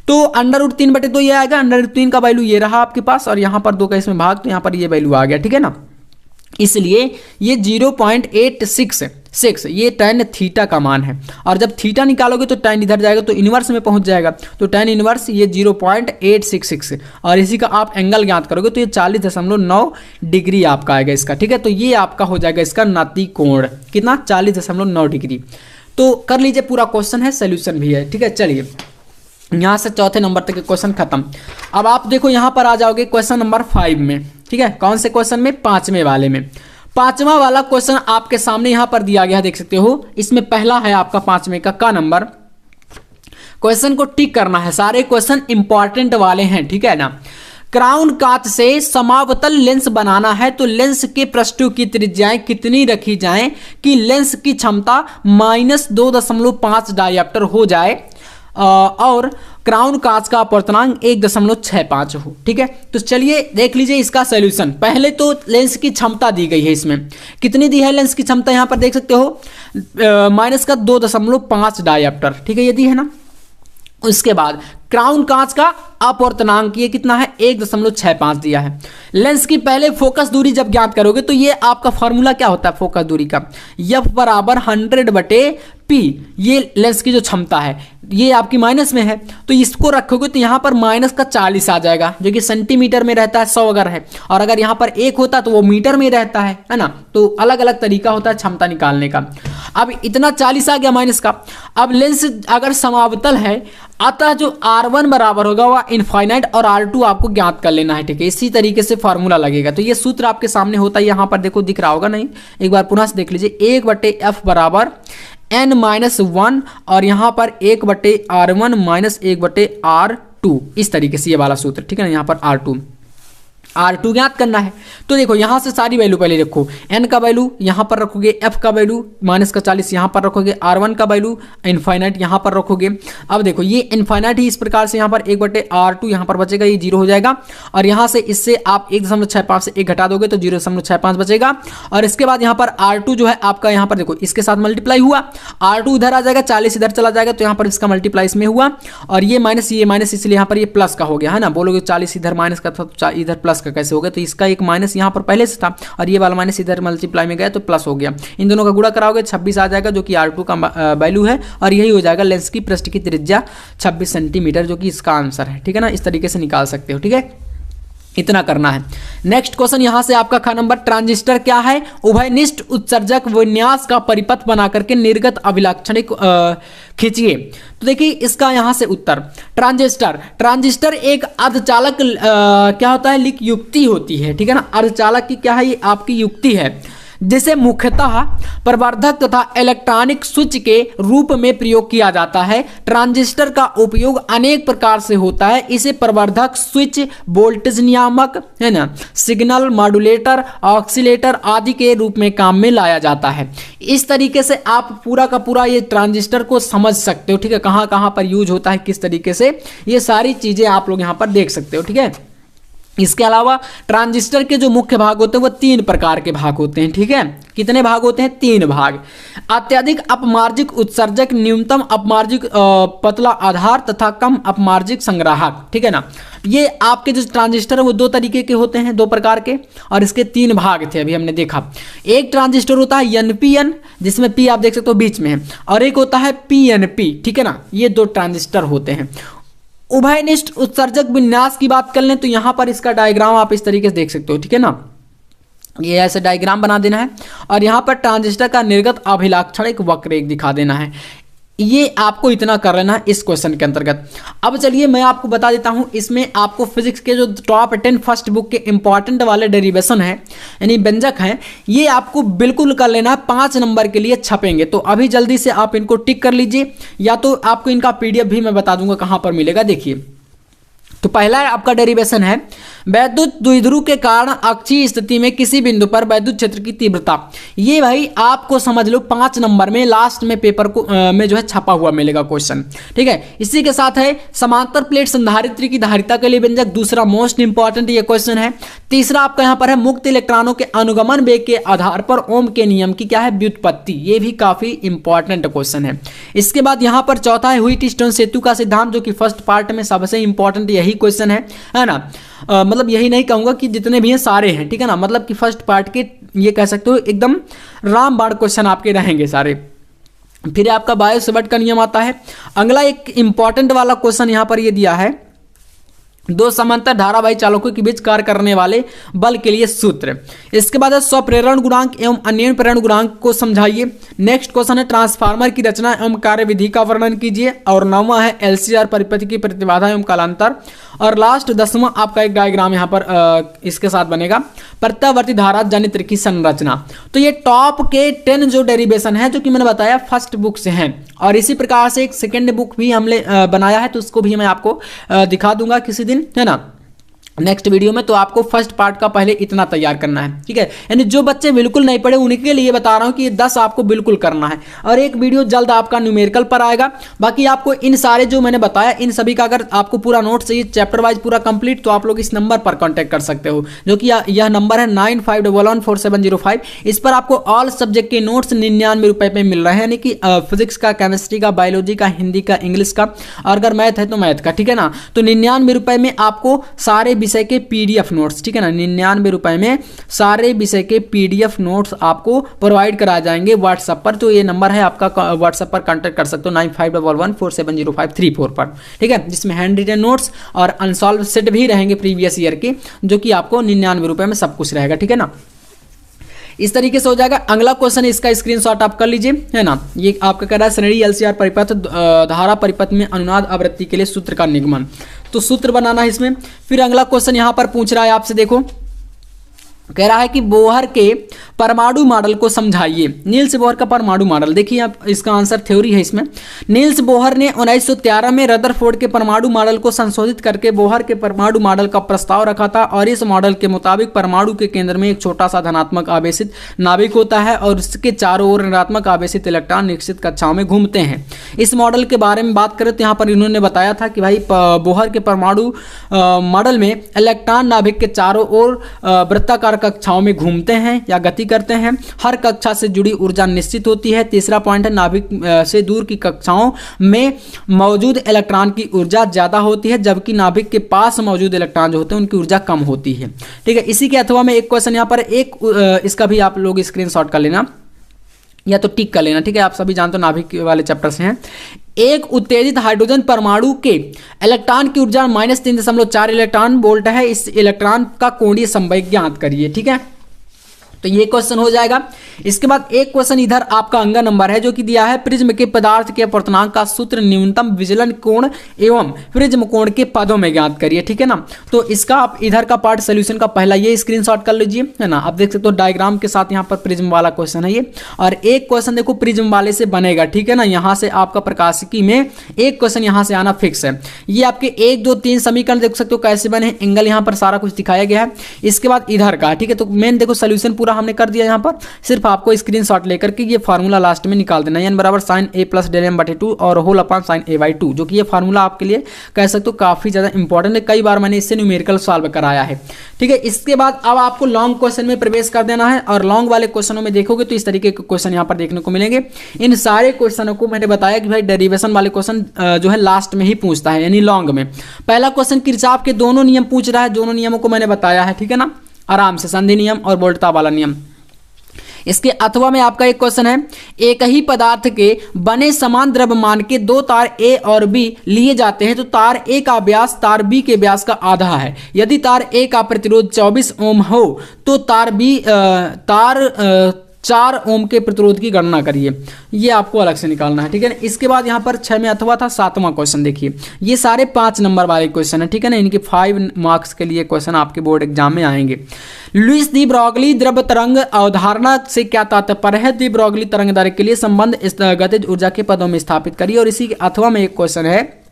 तो √3/2 ये आएगा, √3 का वैल्यू ये रहा आपके पास, और यहाँ पर 2 का इसमें भाग, तो यहाँ पर ये वैल्यू आ गया, ठीक है ना। इसलिए ये 0.86 6, ये tan थीटा का मान है। और जब थीटा निकालोगे तो tan इधर जाएगा तो इनवर्स में पहुंच जाएगा, तो tan इनवर्स ये 0.866 और इसी का आप एंगल ज्ञात करोगे तो ये 40.9 डिग्री आपका आएगा इसका, ठीक है। तो ये आपका हो जाएगा इसका नाती कोण, कितना 40.9 डिग्री। तो कर लीजिए, पूरा क्वेश्चन है, सोल्यूशन भी है, ठीक है। चलिए यहाँ से चौथे नंबर तक के क्वेश्चन खत्म। अब आप देखो यहाँ पर आ जाओगे क्वेश्चन नंबर 5 में, ठीक है। कौन से क्वेश्चन में? 5वें वाले में। 5वां वाला क्वेश्चन आपके सामने यहाँ पर दिया गया है, देख सकते हो। इसमें पहला है आपका 5वें का नंबर। क्वेश्चन को टिक करना है, सारे क्वेश्चन इंपॉर्टेंट वाले हैं, ठीक है ना। क्राउन कांच से समावतल लेंस बनाना है तो लेंस के पृष्ठों की त्रिज्याएं कितनी रखी जाएं कि लेंस की क्षमता -2.5 डायोप्टर हो जाए और क्राउन कांच का अपवर्तनांक 1.65 हो, ठीक है। तो चलिए देख लीजिए इसका सॉल्यूशन। पहले तो लेंस की क्षमता दी गई है, इसमें कितनी दी है लेंस की क्षमता, यहाँ पर देख सकते हो -2.5 डायोप्टर, ठीक है, ये दी है ना। उसके बाद क्राउन कांच का अपवर्तनांक ये कितना है? 1.65 दिया है। लेंस की पहले फोकस दूरी जब ज्ञात करोगे तो ये आपका फॉर्मूला क्या होता है फोकस दूरी का? F बराबर 100/P, ये लेंस की जो क्षमता है ये आपकी माइनस में है, तो इसको रखोगे तो यहाँ पर -40 आ जाएगा, जो कि सेंटीमीटर में रहता है 100 अगर है, और अगर यहाँ पर 1 होता तो वो मीटर में रहता है ना। तो अलग अलग तरीका होता है क्षमता निकालने का। अब इतना 40 आ गया माइनस का। अब लेंस अगर समावतल है, अतः जो R1 बराबर होगा वह इनफाइनाइट और R2 आपको ज्ञात कर लेना है, ठीक है। इसी तरीके से फॉर्मूला लगेगा। तो ये सूत्र आपके सामने होता है, यहाँ पर देखो दिख रहा होगा नहीं, एक बार पुनः से देख लीजिए। 1/F बराबर n-1 और यहाँ पर 1/R1 - 1/R2, इस तरीके से ये वाला सूत्र, ठीक है ना। यहाँ पर R2 ज्ञात करना है। तो देखो यहाँ से सारी वैल्यू पहले रखो, n का वैल्यू यहाँ पर रखोगे, f का वैल्यू -40 यहाँ पर रखोगे, R1 का वैल्यू इनफाइनाइट यहाँ पर रखोगे। अब देखो ये इनफाइनाइट ही इस प्रकार से यहाँ पर 1/R2 यहाँ पर बचेगा, ये 0 हो जाएगा। और यहाँ से इससे आप 1.65 से 1 घटा दोगे तो 0.65 बचेगा। और इसके बाद यहाँ पर R2 जो है आपका, यहाँ पर देखो इसके साथ मल्टीप्लाई हुआ, R2 इधर आ जाएगा, 40 इधर चला जाएगा, तो यहाँ पर इसका मल्टीप्लाई इसमें हुआ, और ये माइनस इसलिए यहाँ पर ये प्लस का हो गया, है ना। बोलोगे 40 इधर माइनस का था तो इधर प्लस का कैसे हो गया? तो इसका एक माइनस यहाँ पर पहले से था और ये वाला माइनस इधर मल्टीप्लाई में गया तो प्लस हो गया। इन दोनों का गुणा कराओगे 26 आ जाएगा, जो कि R2 का वैल्यू है, और यही हो जाएगा लेंस की पृष्ठ की त्रिज्या 26 सेंटीमीटर, जो कि इसका आंसर है, ठीक है ना। इस तरीके से निकाल सकते हो, ठीक है। इतना करना है। नेक्स्ट क्वेश्चन यहां से आपका ख नंबर, ट्रांजिस्टर क्या है? उभयनिष्ठ उत्सर्जक विन्यास का परिपथ बना करके निर्गत अभिलाक्षणिक खींचिए। तो देखिए इसका यहां से उत्तर, ट्रांजिस्टर एक अर्धचालक क्या होता है? युक्ति होती है, ठीक है ना। अर्धचालक की क्या है? ये आपकी युक्ति है, जिसे मुख्यतः प्रवर्धक तथा इलेक्ट्रॉनिक स्विच के रूप में प्रयोग किया जाता है। ट्रांजिस्टर का उपयोग अनेक प्रकार से होता है। इसे प्रवर्धक, स्विच, वोल्टेज नियामक, है ना, सिग्नल मॉड्यूलेटर, ऑक्सीलेटर आदि के रूप में काम में लाया जाता है। इस तरीके से आप पूरा का पूरा ये ट्रांजिस्टर को समझ सकते हो, ठीक है। कहाँ कहाँ पर यूज होता है, किस तरीके से, ये सारी चीजें आप लोग यहाँ पर देख सकते हो, ठीक है। इसके अलावा ट्रांजिस्टर के जो मुख्य भाग होते हैं वो 3 प्रकार के भाग होते हैं, ठीक है। कितने भाग होते हैं? 3 भाग। अत्यधिक अपमार्जिक उत्सर्जक, न्यूनतम अपमार्जिक पतला आधार तथा कम अपमार्जिक संग्राहक, ठीक है ना। ये आपके जो ट्रांजिस्टर है वो 2 तरीके के होते हैं, 2 प्रकार के, और इसके 3 भाग थे, अभी हमने देखा। एक ट्रांजिस्टर होता है NPN, जिसमें P आप देख सकते हो बीच में है, और एक होता है PNP, ठीक है ना। ये 2 ट्रांजिस्टर होते हैं। उभयनिष्ठ उत्सर्जक विन्यास की बात कर लें तो यहां पर इसका डायग्राम आप इस तरीके से देख सकते हो, ठीक है ना। ये ऐसे डायग्राम बना देना है, और यहां पर ट्रांजिस्टर का निर्गत अभिलाक्षणिक वक्र दिखा देना है। ये आपको इतना कर लेना है इस क्वेश्चन के अंतर्गत। अब चलिए मैं आपको बता देता हूं, इसमें आपको फिजिक्स के जो टॉप 10 फर्स्ट बुक के इंपॉर्टेंट वाले डेरिवेशन है, यानी व्यंजक हैं, ये आपको बिल्कुल कर लेना है। 5 नंबर के लिए छपेंगे, तो अभी जल्दी से आप इनको टिक कर लीजिए, या तो आपको इनका PDF भी मैं बता दूंगा कहां पर मिलेगा। देखिए, तो पहला आपका डेरिवेशन है, वैद्युत द्विध्रुव के कारण अक्षीय स्थिति में किसी बिंदु पर वैद्युत क्षेत्र की तीव्रता। ये भाई आपको समझ लो 5 नंबर में लास्ट में पेपर को में जो है छपा हुआ मिलेगा क्वेश्चन, ठीक है। इसी के साथ है समांतर प्लेट संधारित्री की धारिता के लिए व्यंजक, दूसरा मोस्ट इंपॉर्टेंट ये क्वेश्चन है। तीसरा आपका यहाँ पर है मुक्त इलेक्ट्रॉनों के अनुगमन वेग के आधार पर ओम के नियम की क्या है? व्युत्पत्ति। ये भी काफी इंपॉर्टेंट क्वेश्चन है। इसके बाद यहाँ पर चौथा है व्हीटस्टोन सेतु का सिद्धांत, जो कि फर्स्ट पार्ट में सबसे इंपॉर्टेंट यही क्वेश्चन है ना। मतलब यही नहीं कहूंगा कि जितने भी हैं सारे हैं, ठीक है ना। मतलब कि फर्स्ट पार्ट के ये कह सकते हो एकदम रामबाण क्वेश्चन आपके रहेंगे सारे। फिर आपका बायो सेवर्ट का नियम आता है। अगला एक इंपॉर्टेंट वाला क्वेश्चन यहाँ पर ये दिया है, दो समांतर धारावाही चालकों के बीच कार्य करने वाले बल के लिए सूत्र। इसके बाद है स्वप्रेरण गुणांक एवं अन्योन्य प्रेरण गुणांक को समझाइए। नेक्स्ट क्वेश्चन है ट्रांसफार्मर की रचना एवं कार्यविधि का वर्णन कीजिए। और 9वां है एलसीआर परिपथ की प्रतिबाधा एवं कालांतर। और लास्ट 10वां आपका एक डायग्राम यहाँ पर इसके साथ बनेगा, प्रत्यावर्ती धारा जनित्र की संरचना। तो ये टॉप के 10 जो डेरिवेशन है जो कि मैंने बताया फर्स्ट बुक से हैं, और इसी प्रकार से एक सेकेंड बुक भी हमने बनाया है, तो उसको भी मैं आपको दिखा दूंगा किसी दिन, है ना, नेक्स्ट वीडियो में। तो आपको फर्स्ट पार्ट का पहले इतना तैयार करना है, ठीक है। यानी जो बच्चे बिल्कुल नहीं पढ़े उनके लिए बता रहा हूं कि ये 10 आपको बिल्कुल करना है, और एक वीडियो जल्द आपका न्यूमेरिकल पर आएगा। बाकी आपको इन सारे जो मैंने बताया इन सभी का अगर आपको पूरा नोट चाहिए चैप्टर वाइज पूरा कंप्लीट, तो आप लोग इस नंबर पर कॉन्टैक्ट कर सकते हो, जो कि यह नंबर है 95114705। इस पर आपको ऑल सब्जेक्ट के नोट्स 99 रुपए पे मिल रहे हैं, यानी कि फिजिक्स का, केमिस्ट्री का, बायोलॉजी का, हिंदी का, इंग्लिश का, और अगर मैथ है तो मैथ का, ठीक है ना। तो 99 रुपए में आपको सारे विषय के पीडीएफ नोट्स, ठीक है ना, 99 रुपए में सारे विषय के पीडीएफ नोट्स आपको प्रोवाइड करा जाएंगे व्हाट्सएप पर। तो ये नंबर है आपका, व्हाट्सएप पर कांटेक्ट कर सकते हो 9511470534 पर, ठीक है, जिसमें हैंड रिटन नोट्स और अनसॉल्व सेट भी रहेंगे प्रीवियस ईयर के, जो कि आपको 99 रुपए में सब कुछ रहेगा, ठीक है ना। इस तरीके से हो जाएगा। अगला क्वेश्चन इसका स्क्रीनशॉट आप कर लीजिए, है ना। ये आपका कह रहा है श्रेणी एलसीआर परिपथ धारा परिपथ में अनुनाद आवृत्ति के लिए सूत्र का निगमन, तो सूत्र बनाना है इसमें। फिर अगला क्वेश्चन यहां पर पूछ रहा है आपसे, देखो कह रहा है कि बोहर के परमाणु मॉडल को समझाइए। नील्स बोहर का परमाणु मॉडल, देखिए आप इसका आंसर थ्योरी है इसमें। नील्स बोहर ने 1913 में रदरफोर्ड के परमाणु मॉडल को संशोधित करके बोहर के परमाणु मॉडल का प्रस्ताव रखा था, और इस मॉडल के मुताबिक परमाणु के केंद्र में एक छोटा सा धनात्मक आवेशित नाभिक होता है और उसके चारों ओर ऋणात्मक आवेशित इलेक्ट्रॉन निश्चित कक्षाओं में घूमते हैं। इस मॉडल के बारे में बात करें तो यहाँ पर इन्होंने बताया था कि भाई बोहर के परमाणु मॉडल में इलेक्ट्रॉन नाभिक के चारों ओर वृत्ताकार कक्षाओं में घूमते हैं या गति करते हैं। हर कक्षा से जुड़ी ऊर्जा निश्चित होती है। तीसरा पॉइंट है नाभिक से दूर की कक्षाओं में मौजूद इलेक्ट्रॉन की ऊर्जा ज्यादा होती है, जबकि नाभिक के पास मौजूद इलेक्ट्रॉन जो होते हैं उनकी ऊर्जा कम होती है, ठीक है। इसी के अथवा में एक क्वेश्चन यहाँ पर इसका भी आप लोग स्क्रीनशॉट कर लेना या तो टिक कर लेना, ठीक है। आप सभी जानते हो नाभिक वाले चैप्टर से हैं। एक उत्तेजित हाइड्रोजन परमाणु के इलेक्ट्रॉन की ऊर्जा -3.4 इलेक्ट्रॉन वोल्ट है। इस इलेक्ट्रॉन का कोणीय संवेग ज्ञात करिए, ठीक है। तो ये क्वेश्चन हो जाएगा। इसके बाद एक क्वेश्चन इधर आपका अंगा नंबर है जो कि दिया है, प्रिज्म के पदार्थ के अपवर्तनांक का सूत्र न्यूनतम विचलन कोण एवं प्रिज्म कोण के पदों में ज्ञात करिए, ठीक है ना। तो इसका आप इधर का पार्ट सोल्यूशन का पहला ये स्क्रीनशॉट कर लीजिए, है ना। आप देख सकते हो डायग्राम के साथ यहाँ पर प्रिज्म वाला क्वेश्चन है ये, और एक क्वेश्चन देखो प्रिज्म वाले से बनेगा, ठीक है ना। यहाँ से आपका प्रकाशिकी में एक क्वेश्चन यहाँ से आना फिक्स है। ये आपके 1 2 3 समीकरण देख सकते हो कैसे बने, एंगल यहाँ पर सारा कुछ दिखाया गया है। इसके बाद इधर का, ठीक है, तो मेन देखो सोल्यूशन पूरा हमने कर दिया यहाँ पर। सिर्फ आपको स्क्रीनशॉट लेकर के ये फार्मूला लास्ट में निकाल देना, n बराबर sin a plus del m बटे 2 और whole upon sin a by 2, जो कि ये फार्मूला आपके लिए कह सकते हो काफी ज्यादा इंपॉर्टेंट है। कई बार मैंने इससे न्यूमेरिकल सॉल्व कराया है, ठीक है। इसके बाद अब आपको लॉन्ग क्वेश्चन में प्रवेश कर देना है, और लॉन्ग वाले क्वेश्चनों में देखोगे तो इस तरीके के क्वेश्चन यहाँ पर देखने को मिलेंगे। इन सारे क्वेश्चनों को मैंने बताया कि भाई डेरिवेशन वाले क्वेश्चन जो है लास्ट में ही पूछता है, यानी लॉन्ग में। पहला क्वेश्चन किरचॉफ के दोनों नियम पूछ रहा है, दोनों नियमों को मैंने बताया है, ठीक है ना, आराम से, संधि नियम और वोल्टता वाला नियम। इसके अथवा में आपका एक क्वेश्चन है, एक ही पदार्थ के बने समान द्रव्यमान के दो तार A और B लिए जाते हैं, तो तार A का व्यास तार B के व्यास का आधा है। यदि तार A का प्रतिरोध 24 ओम हो तो तार 4 ओम के प्रतिरोध की गणना करिए। ये आपको अलग से निकालना है, ठीक है ना। इसके बाद यहाँ पर 6 में अथवा था 7वां क्वेश्चन, देखिए ये सारे 5 नंबर वाले क्वेश्चन है, ठीक है ना। इनके 5 मार्क्स के लिए क्वेश्चन आपके बोर्ड एग्जाम में आएंगे। लुईस दी ब्रॉगली द्रव तरंग अवधारणा से क्या तात्पर्य है? दी ब्रॉगली तरंग दैर्घ्य के लिए संबंध इस गतिज ऊर्जा के पदों में स्थापित करिए। और इसी के अथवा में एक क्वेश्चन है,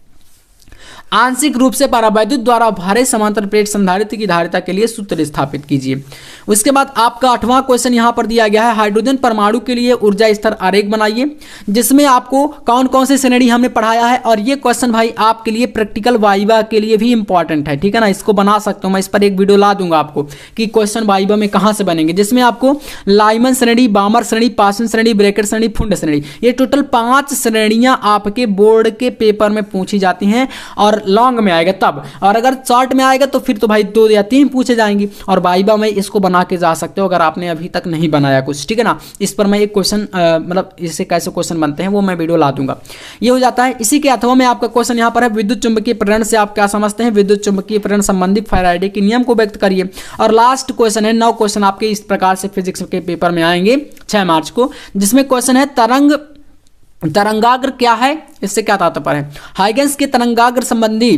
आंशिक रूप से परावैद्युत द्वारा भारे समांतर प्लेट संधारित्र की धारिता के लिए सूत्र स्थापित कीजिए। उसके बाद आपका 8वां क्वेश्चन यहां पर दिया गया है, हाइड्रोजन परमाणु के लिए ऊर्जा स्तर आरेख बनाइए, जिसमें आपको कौन कौन से श्रेणी हमने पढ़ाया है। और ये क्वेश्चन भाई आपके लिए प्रैक्टिकल वाइवा के लिए भी इंपॉर्टेंट है, ठीक है ना। इसको बना सकते हो, मैं इस पर एक वीडियो ला दूंगा आपको कि क्वेश्चन वाइवा में कहां से बनेंगे, जिसमें आपको लाइमन श्रेणी, बामर श्रेणी, पासन श्रेणी, ब्रैकेट श्रेणी, फुंड श्रेणी, ये टोटल 5 श्रेणियां आपके बोर्ड के पेपर में पूछी जाती हैं। और अगर लॉन्ग में आएगा तब, और अगर शॉर्ट में आएगा तो फिर तो भाई 2 या 3 पूछे जाएंगी। और वाइवा में इसको बना के जा सकते हो अगर आपने अभी तक नहीं बनाया कुछ, ठीक है ना। इस पर मैं एक क्वेश्चन मतलब इससे कैसे क्वेश्चन बनते हैं वो मैं वीडियो ला दूंगा। ये हो जाता है। इसी के अथवा में आपका क्वेश्चन यहाँ पर है, विद्युत चुंबकीय प्रेरण से आप क्या समझते हैं? विद्युत चुंबकीय प्रेरण संबंधी फैराडे के नियम को व्यक्त करिए। और लास्ट क्वेश्चन है, 9 क्वेश्चन आपके इस प्रकार से फिजिक्स के पेपर में आएंगे 6 मार्च को, जिसमें क्वेश्चन है तरंगाग्र क्या है, इससे क्या तात्पर्य है? हाइगेंस के तरंगाग्र संबंधी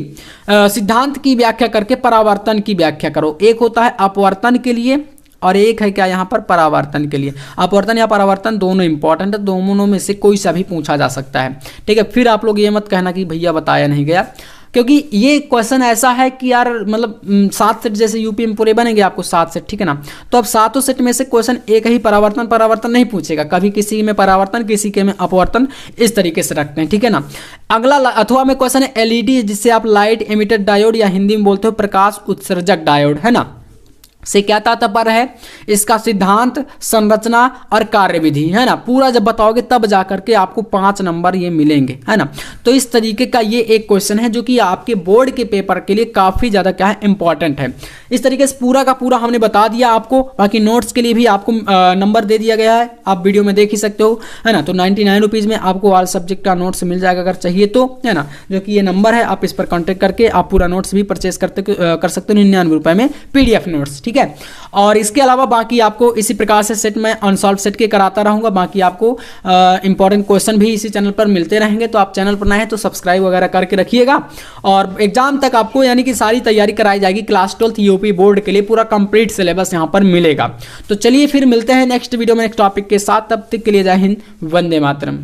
सिद्धांत की व्याख्या करके परावर्तन की व्याख्या करो। एक होता है अपवर्तन के लिए और एक है क्या यहाँ पर परावर्तन के लिए। अपवर्तन या परावर्तन दोनों इंपॉर्टेंट है, दोनों में से कोई सा भी पूछा जा सकता है, ठीक है। फिर आप लोग ये मत कहना कि भैया बताया नहीं गया, क्योंकि ये क्वेश्चन ऐसा है कि यार मतलब 7 सेट जैसे यूपी में पूरे बनेंगे आपको 7 सेट, ठीक है ना। तो अब 7 सेट में से क्वेश्चन एक ही परावर्तन नहीं पूछेगा, कभी किसी में परावर्तन किसी के में अपवर्तन, इस तरीके से रखते हैं, ठीक है ना। अगला अथवा में क्वेश्चन है एलईडी, जिससे आप लाइट एमिटर डायोड या हिंदी में बोलते हो प्रकाश उत्सर्जक डायोड, है ना, से क्या तात्पर्य है? इसका सिद्धांत, संरचना और कार्यविधि, है ना, पूरा जब बताओगे तब जाकर के आपको 5 नंबर ये मिलेंगे, है ना। तो इस तरीके का ये एक क्वेश्चन है जो कि आपके बोर्ड के पेपर के लिए काफी ज्यादा क्या है, इंपॉर्टेंट है। इस तरीके से पूरा का पूरा हमने बता दिया आपको। बाकी नोट्स के लिए भी आपको नंबर दे दिया गया है, आप वीडियो में देख ही सकते हो, है ना। तो 99 रुपीज़ में आपको ऑल सब्जेक्ट का नोट्स मिल जाएगा अगर चाहिए तो, है ना, जो कि ये नंबर है, आप इस पर कॉन्टेक्ट करके आप पूरा नोट्स भी परचेज कर सकते हो 99 रुपये में PDF नोट्स, ठीक है। और इसके अलावा बाकी आपको इसी प्रकार से सेट में अनसॉल्व सेट के कराता रहूंगा। बाकी आपको इंपॉर्टेंट क्वेश्चन भी इसी चैनल पर मिलते रहेंगे, तो आप चैनल पर नए हैं तो सब्सक्राइब वगैरह करके रखिएगा। और एग्जाम तक आपको यानी कि सारी तैयारी कराई जाएगी, क्लास 12 यूपी बोर्ड के लिए पूरा कंप्लीट सिलेबस यहाँ पर मिलेगा। तो चलिए फिर मिलते हैं नेक्स्ट वीडियो में नेक्स्ट टॉपिक के साथ, तब तक के लिए जय हिंद, वंदे मातरम।